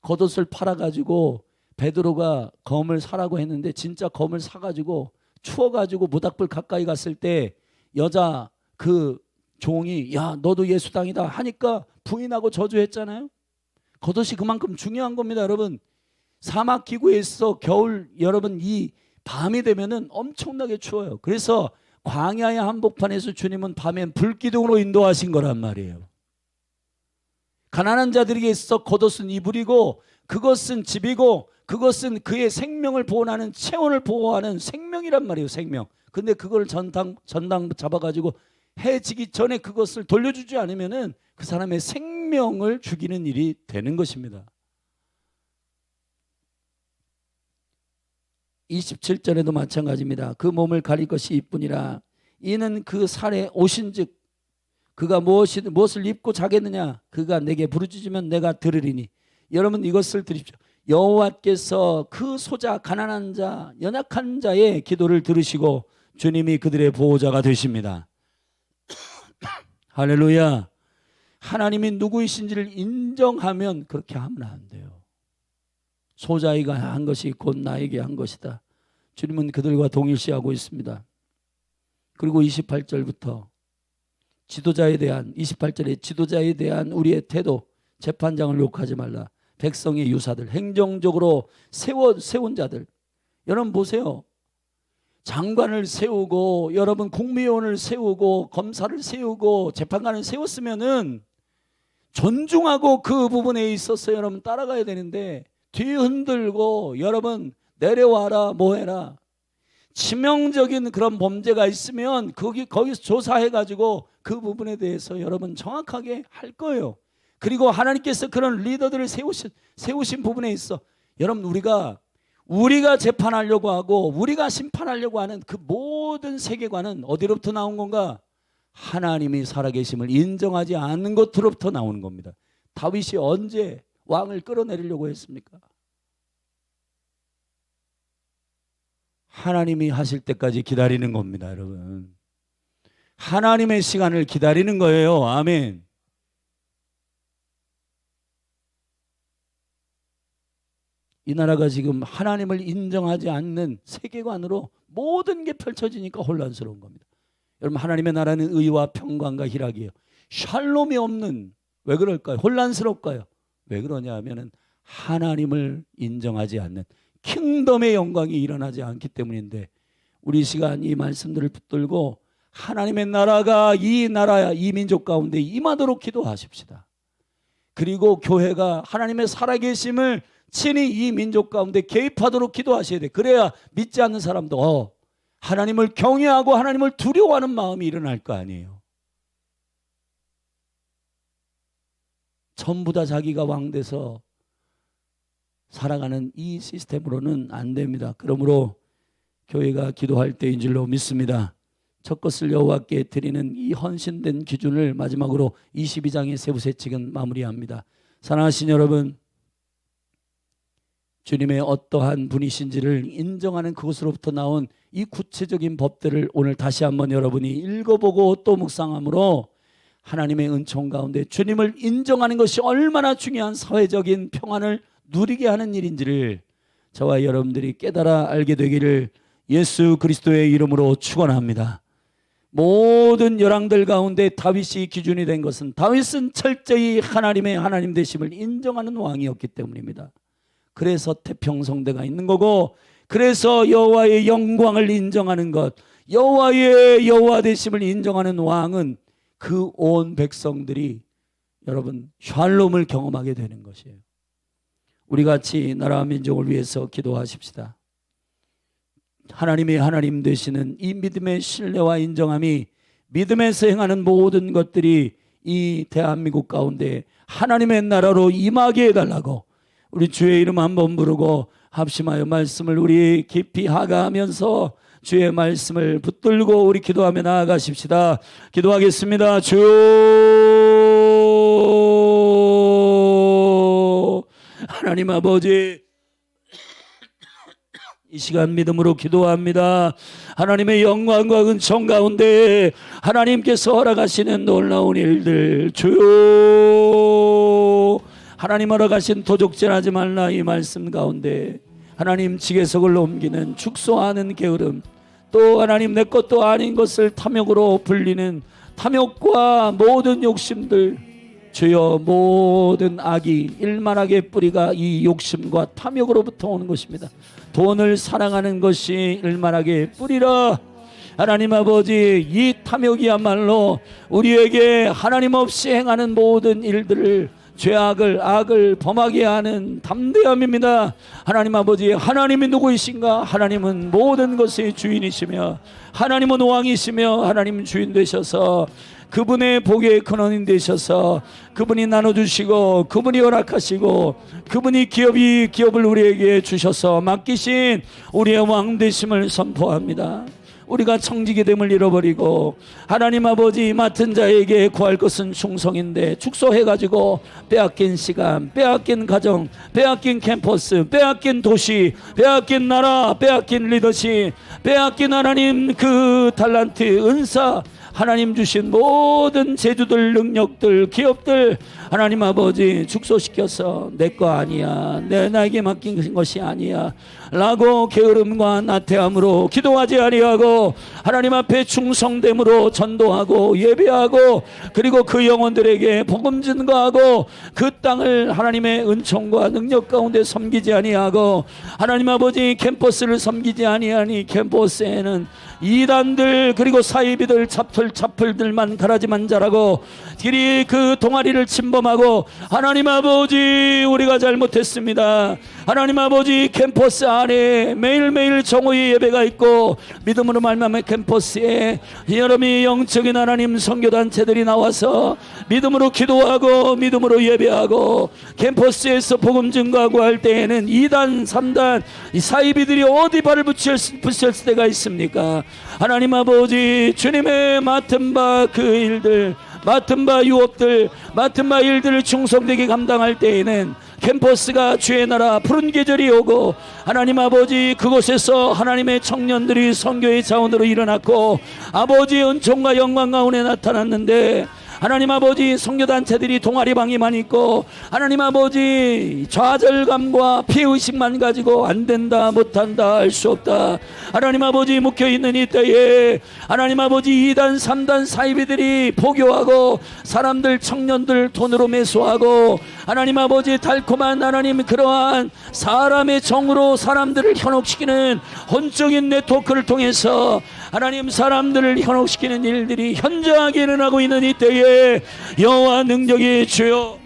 겉옷을 팔아가지고 베드로가 검을 사라고 했는데 진짜 검을 사가지고 추워가지고 모닥불 가까이 갔을 때 여자 그 종이 야 너도 예수당이다 하니까 부인하고 저주했잖아요. 겉옷이 그만큼 중요한 겁니다, 여러분. 사막 기구에 있어 겨울 여러분 이 밤이 되면은 엄청나게 추워요. 그래서 광야의 한복판에서 주님은 밤엔 불기둥으로 인도하신 거란 말이에요. 가난한 자들에게 있어 겉옷은 이불이고 그것은 집이고 그것은 그의 생명을 보호하는 체온을 보호하는 생명이란 말이에요. 생명. 근데 그걸 전당 잡아가지고 해지기 전에 그것을 돌려주지 않으면은 그 사람의 생명을 죽이는 일이 되는 것입니다. 27절에도 마찬가지입니다. 그 몸을 가릴 것이 이뿐이라 이는 그 살에 오신즉 그가 무엇을 입고 자겠느냐 그가 내게 부르짖으면 내가 들으리니. 여러분 이것을 들으십시오. 여호와께서 그 소자 가난한 자 연약한 자의 기도를 들으시고 주님이 그들의 보호자가 되십니다. 할렐루야. 하나님이 누구이신지를 인정하면 그렇게 하면 안 돼요. 소자이가 한 것이 곧 나에게 한 것이다. 주님은 그들과 동일시하고 있습니다. 그리고 28절부터 지도자에 대한 28절에 지도자에 대한 우리의 태도, 재판장을 욕하지 말라. 백성의 유사들, 행정적으로 세운 자들. 여러분 보세요. 장관을 세우고 여러분 국무위원을 세우고 검사를 세우고 재판관을 세웠으면은 존중하고 그 부분에 있어서 여러분 따라가야 되는데 뒤 흔들고 여러분 내려와라 뭐해라. 치명적인 그런 범죄가 있으면 거기서 조사해가지고 그 부분에 대해서 여러분 정확하게 할 거예요. 그리고 하나님께서 그런 리더들을 세우신 부분에 있어 여러분 우리가 재판하려고 하고 우리가 심판하려고 하는 그 모든 세계관은 어디로부터 나온 건가? 하나님이 살아계심을 인정하지 않는 것으로부터 나오는 겁니다. 다윗이 언제 왕을 끌어내리려고 했습니까? 하나님이 하실 때까지 기다리는 겁니다, 여러분. 하나님의 시간을 기다리는 거예요. 아멘. 이 나라가 지금 하나님을 인정하지 않는 세계관으로 모든 게 펼쳐지니까 혼란스러운 겁니다. 여러분 하나님의 나라는 의와 평강과 희락이에요. 샬롬이 없는 왜 그럴까요? 혼란스럽까요? 왜 그러냐 하면은 하나님을 인정하지 않는 킹덤의 영광이 일어나지 않기 때문인데 우리 시간 이 말씀들을 붙들고 하나님의 나라가 이 나라 이 민족 가운데 임하도록 기도하십시다. 그리고 교회가 하나님의 살아계심을 친히 이 민족 가운데 개입하도록 기도하셔야 돼. 그래야 믿지 않는 사람도 하나님을 경외하고 하나님을 두려워하는 마음이 일어날 거 아니에요. 전부 다 자기가 왕 돼서 살아가는 이 시스템으로는 안 됩니다. 그러므로 교회가 기도할 때인 줄로 믿습니다. 첫 것을 여호와께 드리는 이 헌신된 기준을 마지막으로 22장의 세부세칙은 마무리합니다. 사랑하신 여러분, 주님의 어떠한 분이신지를 인정하는 그것으로부터 나온 이 구체적인 법들을 오늘 다시 한번 여러분이 읽어보고 또 묵상함으로 하나님의 은총 가운데 주님을 인정하는 것이 얼마나 중요한 사회적인 평안을 누리게 하는 일인지를 저와 여러분들이 깨달아 알게 되기를 예수 그리스도의 이름으로 축원합니다. 모든 열왕들 가운데 다윗이 기준이 된 것은 다윗은 철저히 하나님의 하나님 되심을 인정하는 왕이었기 때문입니다. 그래서 태평성대가 있는 거고 그래서 여호와의 영광을 인정하는 것, 여호와의 여호와 되심을 인정하는 왕은 그 온 백성들이 여러분 샬롬을 경험하게 되는 것이에요. 우리 같이 나라와 민족을 위해서 기도하십시다. 하나님이 하나님 되시는 이 믿음의 신뢰와 인정함이, 믿음에서 행하는 모든 것들이 이 대한민국 가운데 하나님의 나라로 임하게 해달라고 우리 주의 이름 한번 부르고 합심하여 말씀을 우리 깊이 하가하면서 주의 말씀을 붙들고 우리 기도하며 나아가십시다. 기도하겠습니다. 주 하나님 아버지, 이 시간 믿음으로 기도합니다. 하나님의 영광과 은총 가운데 하나님께서 허락하시는 놀라운 일들, 주여 하나님 허락하신 도적질하지 말라 이 말씀 가운데 하나님 지게석을 옮기는 축소하는 게으름, 또 하나님 내 것도 아닌 것을 탐욕으로 불리는 탐욕과 모든 욕심들, 주여 모든 악이 일만하게 뿌리가 이 욕심과 탐욕으로부터 오는 것입니다. 돈을 사랑하는 것이 일만하게 뿌리라. 하나님 아버지, 이 탐욕이야말로 우리에게 하나님 없이 행하는 모든 일들을, 죄악을, 악을 범하게 하는 담대함입니다. 하나님 아버지, 하나님이 누구이신가? 하나님은 모든 것의 주인이시며 하나님은 왕이시며 하나님 주인 되셔서 그분의 복의 근원이 되셔서 그분이 나눠주시고 그분이 허락하시고 그분이 기업을 우리에게 주셔서 맡기신 우리의 왕 되심을 선포합니다. 우리가 청지기 됨을 잃어버리고 하나님 아버지 맡은 자에게 구할 것은 충성인데 축소해가지고 빼앗긴 시간, 빼앗긴 가정, 빼앗긴 캠퍼스, 빼앗긴 도시, 빼앗긴 나라, 빼앗긴 리더십, 빼앗긴 하나님 그 달란트, 은사, 하나님 주신 모든 재주들, 능력들, 기업들 하나님 아버지 축소시켜서 내 거 아니야, 나에게 맡긴 것이 아니야 라고 게으름과 나태함으로 기도하지 아니하고 하나님 앞에 충성됨으로 전도하고 예배하고 그리고 그 영혼들에게 복음 증거하고 그 땅을 하나님의 은총과 능력 가운데 섬기지 아니하고 하나님 아버지 캠퍼스를 섬기지 아니하니 캠퍼스에는 이단들 그리고 사이비들 차플들만 가라지만 자라고 길이 그 동아리를 침범하고 하나님 아버지 우리가 잘못했습니다. 하나님 아버지 캠퍼스 안에 매일매일 정오의 예배가 있고 믿음으로 말미암아 캠퍼스에 여러분이 영적인 하나님 선교단체들이 나와서 믿음으로 기도하고 믿음으로 예배하고 캠퍼스에서 복음 증거하고 할 때에는 2단 3단 이 사이비들이 어디 발을 붙였을 때가 있습니까? 하나님 아버지 주님의 맡은 바 그 일들, 맡은 바 유업들, 맡은 바 일들을 충성되게 감당할 때에는 캠퍼스가 주의 나라 푸른 계절이 오고 하나님 아버지 그곳에서 하나님의 청년들이 선교의 자원으로 일어났고 아버지의 은총과 영광 가운데 나타났는데 하나님 아버지 선교단체들이 동아리방에만 있고 하나님 아버지 좌절감과 피해의식만 가지고 안된다 못한다 할 수 없다 하나님 아버지 묶여있는 이 때에 하나님 아버지 2단 3단 사이비들이 포교하고 사람들 청년들 돈으로 매수하고 하나님 아버지 달콤한 하나님 그러한 사람의 정으로 사람들을 현혹시키는 혼적인 네트워크를 통해서 하나님 사람들을 현혹시키는 일들이 현저하게 일어나고 있는 이 때에 여호와 능력이 주여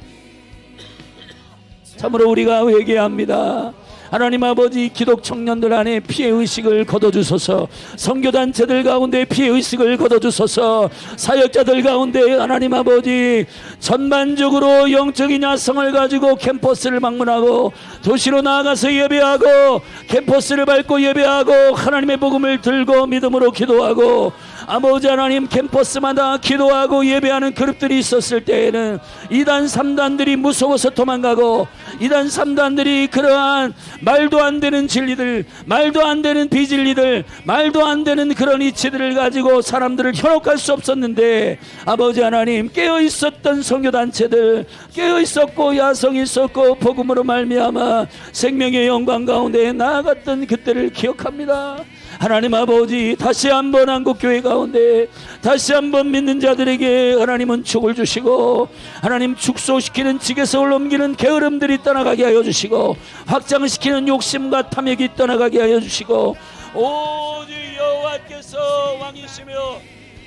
참으로 우리가 회개합니다. 하나님 아버지 기독 청년들 안에 피해의식을 거둬주소서. 선교단체들 가운데 피해의식을 거둬주소서. 사역자들 가운데 하나님 아버지 전반적으로 영적인 야성을 가지고 캠퍼스를 방문하고 도시로 나아가서 예배하고 캠퍼스를 밟고 예배하고 하나님의 복음을 들고 믿음으로 기도하고 아버지 하나님 캠퍼스마다 기도하고 예배하는 그룹들이 있었을 때에는 2단 3단들이 무서워서 도망가고 2단 3단들이 그러한 말도 안 되는 진리들, 말도 안 되는 비진리들, 말도 안 되는 그런 이치들을 가지고 사람들을 현혹할 수 없었는데 아버지 하나님 깨어있었던 선교단체들 깨어있었고 야성이 있었고 복음으로 말미암아 생명의 영광 가운데 나아갔던 그때를 기억합니다. 하나님 아버지 다시 한번 한국교회 가운데 다시 한번 믿는 자들에게 하나님은 축을 주시고 하나님 축소시키는 지게석을 옮기는 게으름들이 떠나가게 하여 주시고 확장시키는 욕심과 탐욕이 떠나가게 하여 주시고 오직 여호와께서 왕이시며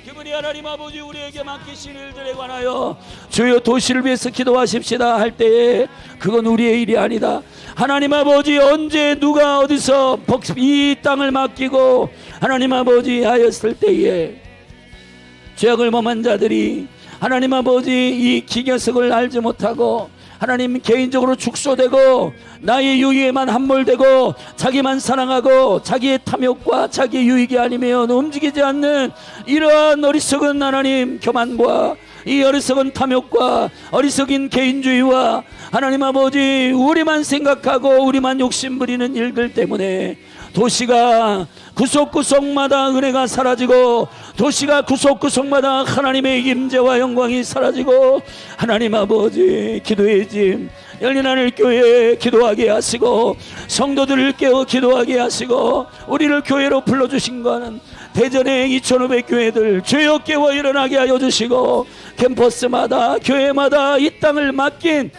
그분이 하나님 아버지 우리에게 맡기신 일들에 관하여 주여 도시를 위해서 기도하십시다 할 때에 그건 우리의 일이 아니다. 하나님 아버지 언제 누가 어디서 이 땅을 맡기고 하나님 아버지 하였을 때에 죄악을 범한 자들이 하나님 아버지 이 기계석을 알지 못하고 하나님 개인적으로 축소되고 나의 유익에만 함몰되고 자기만 사랑하고 자기의 탐욕과 자기의 유익이 아니면 움직이지 않는 이러한 어리석은 하나님 교만과 이 어리석은 탐욕과 어리석인 개인주의와 하나님 아버지 우리만 생각하고 우리만 욕심부리는 일들 때문에 도시가 구석구석마다 은혜가 사라지고 도시가 구석구석마다 하나님의 임재와 영광이 사라지고 하나님 아버지 기도의 짐 열린 하늘 교회에 기도하게 하시고 성도들을 깨워 기도하게 하시고 우리를 교회로 불러주신 거는 대전의 2500교회들 주여 깨워 일어나게 하여 주시고 캠퍼스마다 교회마다 이 땅을 맡은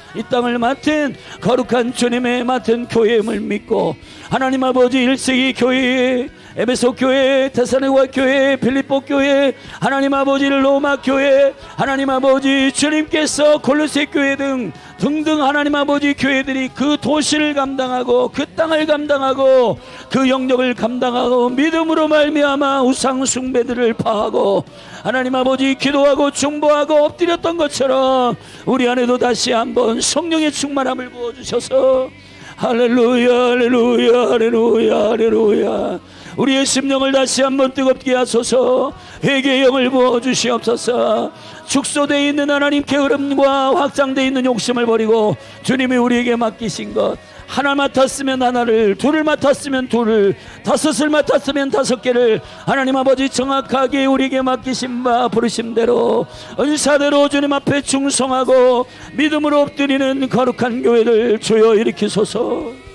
거룩한 주님의 맡은 교회임을 믿고 하나님 아버지 1세기 교회 에베소 교회 데살로니가 교회 빌립보 교회 하나님 아버지 로마 교회 하나님 아버지 주님께서 골로새 교회 등등 하나님 아버지 교회들이 그 도시를 감당하고 그 땅을 감당하고 그 영역을 감당하고 믿음으로 말미암아 우상 숭배들을 파하고 하나님 아버지 기도하고 중보하고 엎드렸던 것처럼 우리 안에도 다시 한번 성령의 충만함을 부어주셔서 할렐루야 할렐루야 할렐루야 할렐루야 우리의 심령을 다시 한번 뜨겁게 하소서. 회개의 영을 부어주시옵소서. 축소되어 있는 하나님 게으름과 확장되어 있는 욕심을 버리고 주님이 우리에게 맡기신 것 하나 맡았으면 하나를, 둘을 맡았으면 둘을, 다섯을 맡았으면 5개를 하나님 아버지 정확하게 우리에게 맡기신 바 부르심대로 은사대로 주님 앞에 충성하고 믿음으로 엎드리는 거룩한 교회를 주여 일으키소서.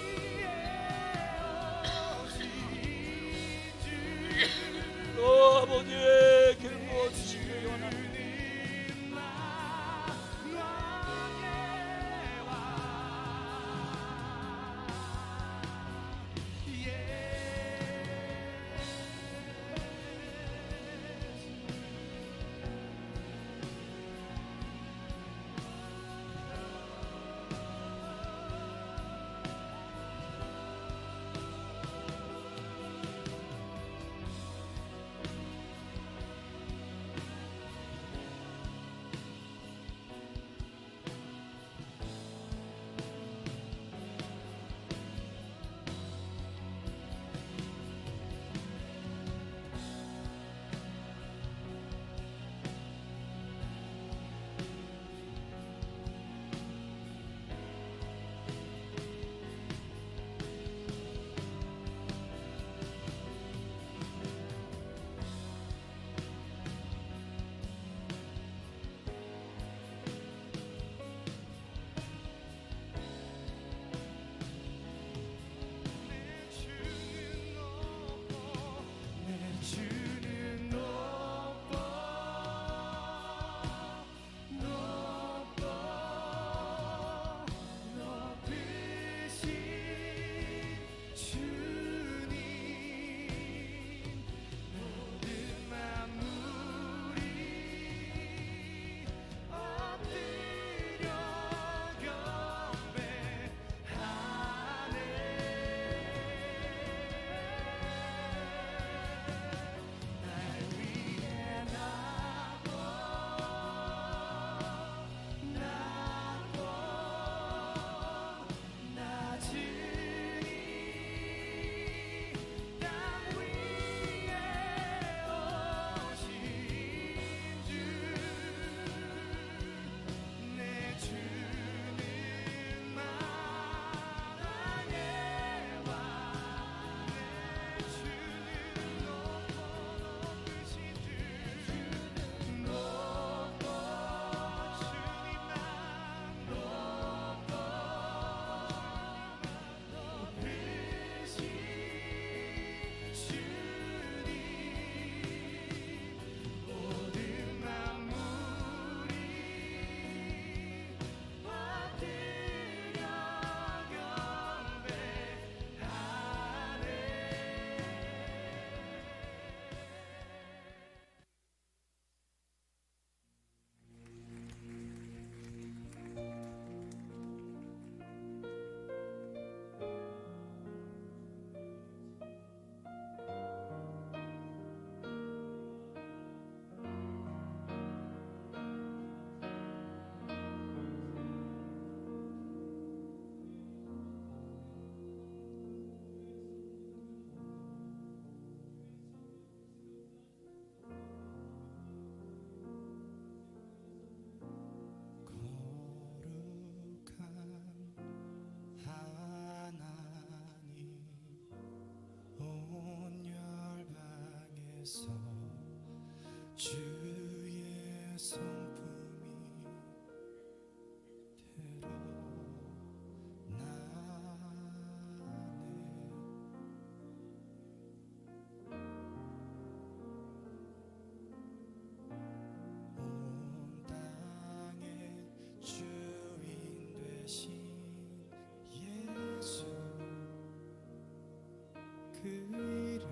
아버지의 기름 부어주시기 원합니다. 위에서 주의 성품이 온 땅의 주인 되신 예수 그 이름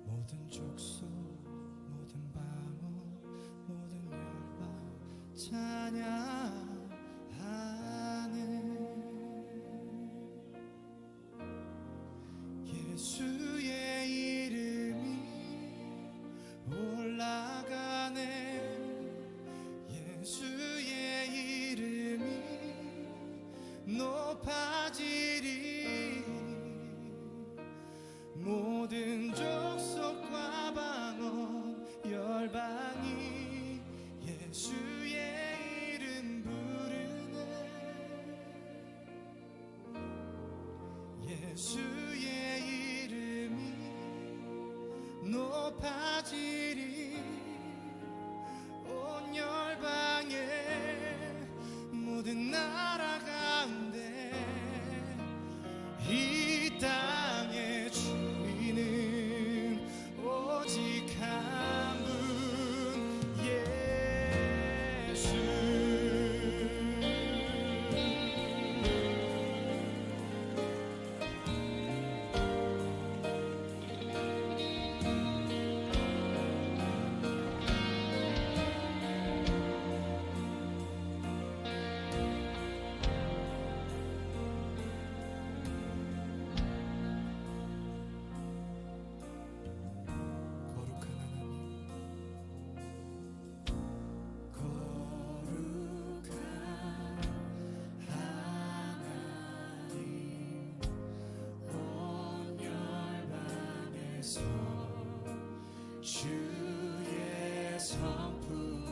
모든 족속 모든 방언 모든 열방 찬양하는 예수의 이름이 올라가네 예수의 이름이 높아지리 모든 족속과 방언 열방이 예수의 이름 부르네 예수의 이름이 높아지리 온 열방의 모든 나라 가운데 이 땅의 주인은 오직 한 분 예수 주의 성품이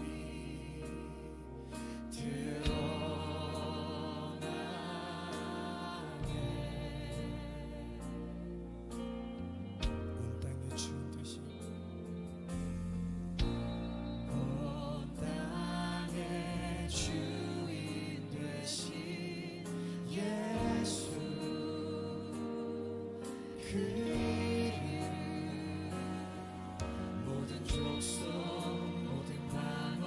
드러나네 온 땅의 주인 되신 온 땅의 주인 되신 예수 그 모든 족속 모든 방언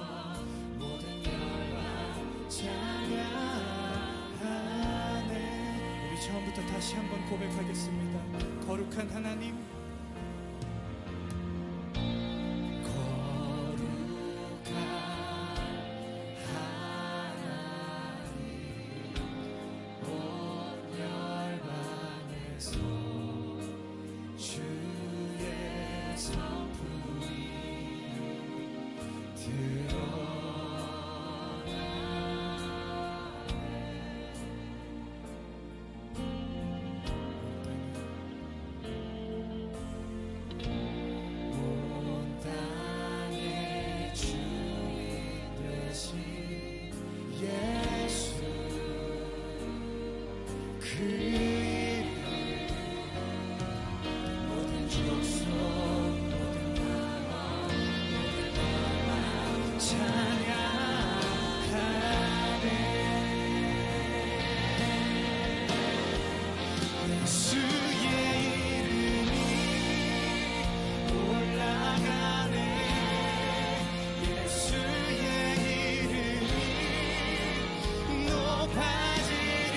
모든 열방 찬양하네 우리 처음부터 다시 한번 고백하겠습니다 거룩한 하나님 거룩한 하나님 온 열방에서 주의 성품이 온 땅의 주인 되신 예수 그 이름 모든 족속 모든 방언 모든 열방 찬양하네 예수의 이름이 올라가네 예수의 이름이 높아지리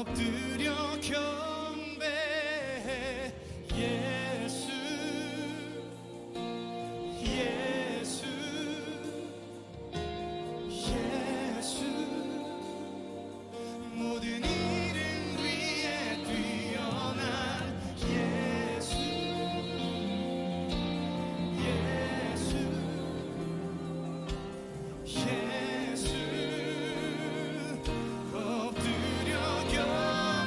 엎드려 경배해 예수 예수 예수 모든 이름 위에 뛰어난 예수 예수 예수 엎드려 경배해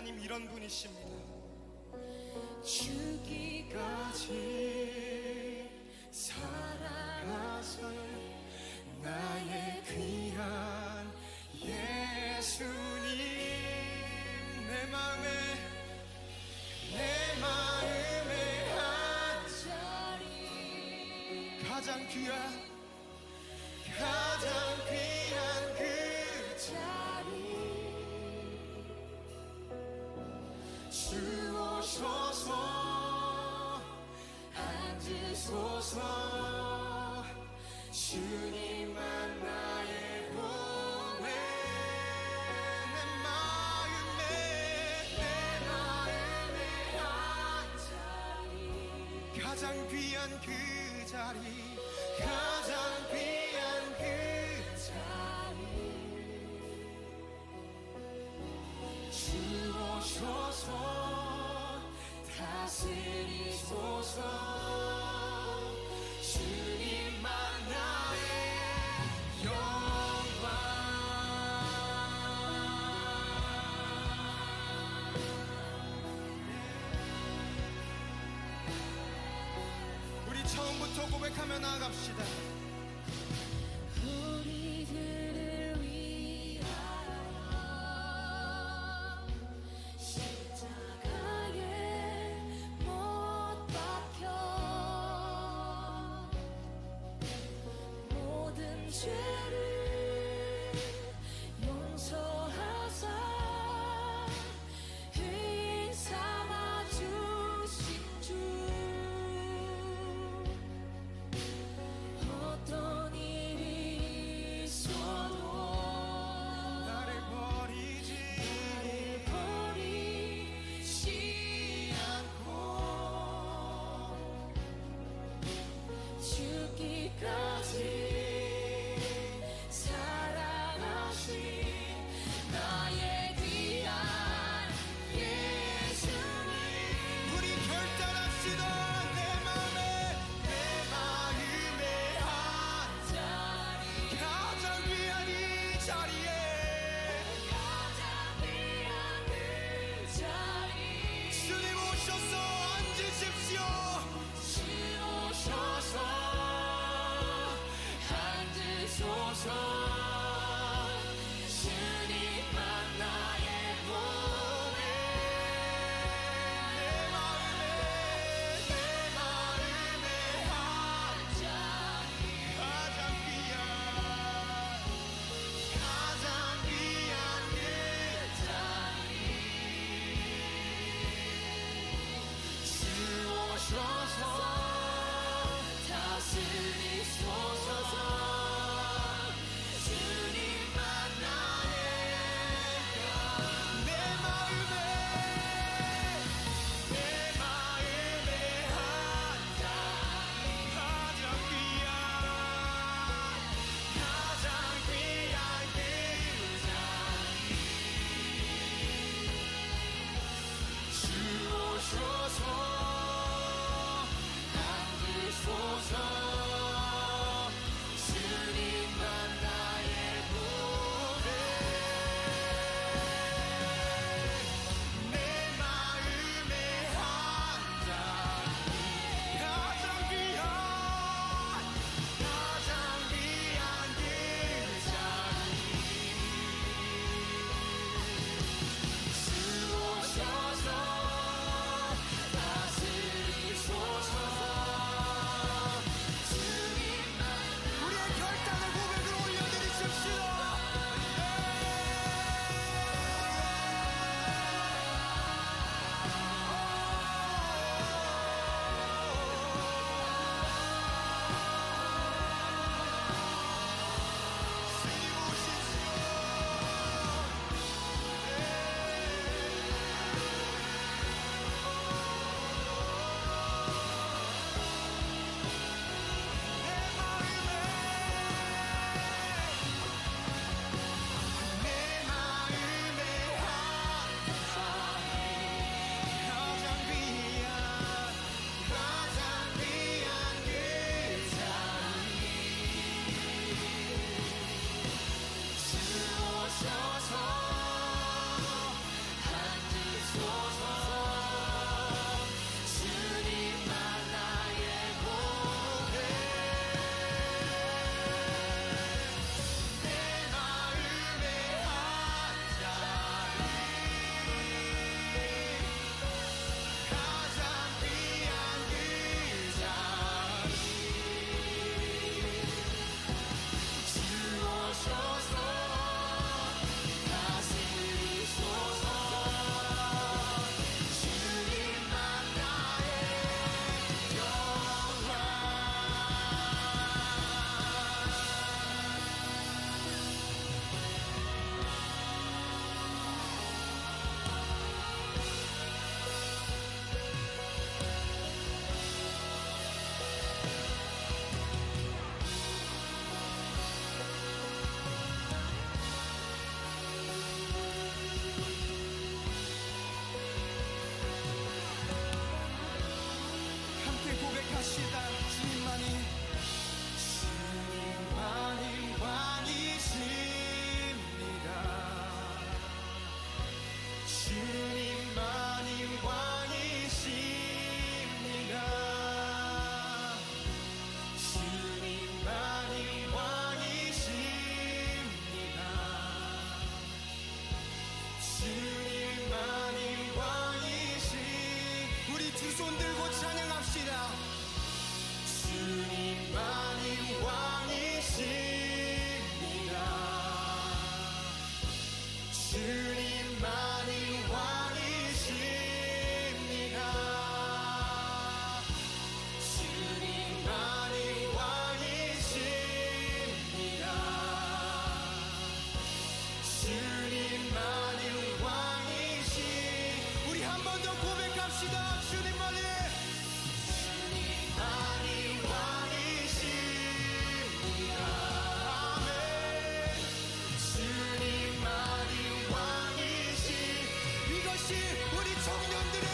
하나님 이런 분이십니다. 주기까지 사랑하사 나의 귀한 예수님, 내 마음에 한 자리 가장 귀한 그 자리 주오셔서 앉으소서 주님만 나의 구원에 내 마음에 한 자리 가장 귀한 그 자리, 가장 귀한 그 주오셔서 다스리소서 주님만 나의 영광 우리 처음부터 고백하며 나아갑시다. 우리들을 위하여 십자가에 못 박혀 모든 죄를 용서하사 의인 삼아 주신 주 어떤 일이 있어도 나를 버리지 않고 죽기까지 두 손 들고 찬양합시다. 주님만이 왕이십니다. 주님만이 왕이십니다. 주님만이 왕이십니다. 주님만이 왕이시. 우리 한 번 더 고백합시다. 주님만이 주님만이 왕이십니다. 아멘. 주님만이 왕이시. 이것이 우리 청년들의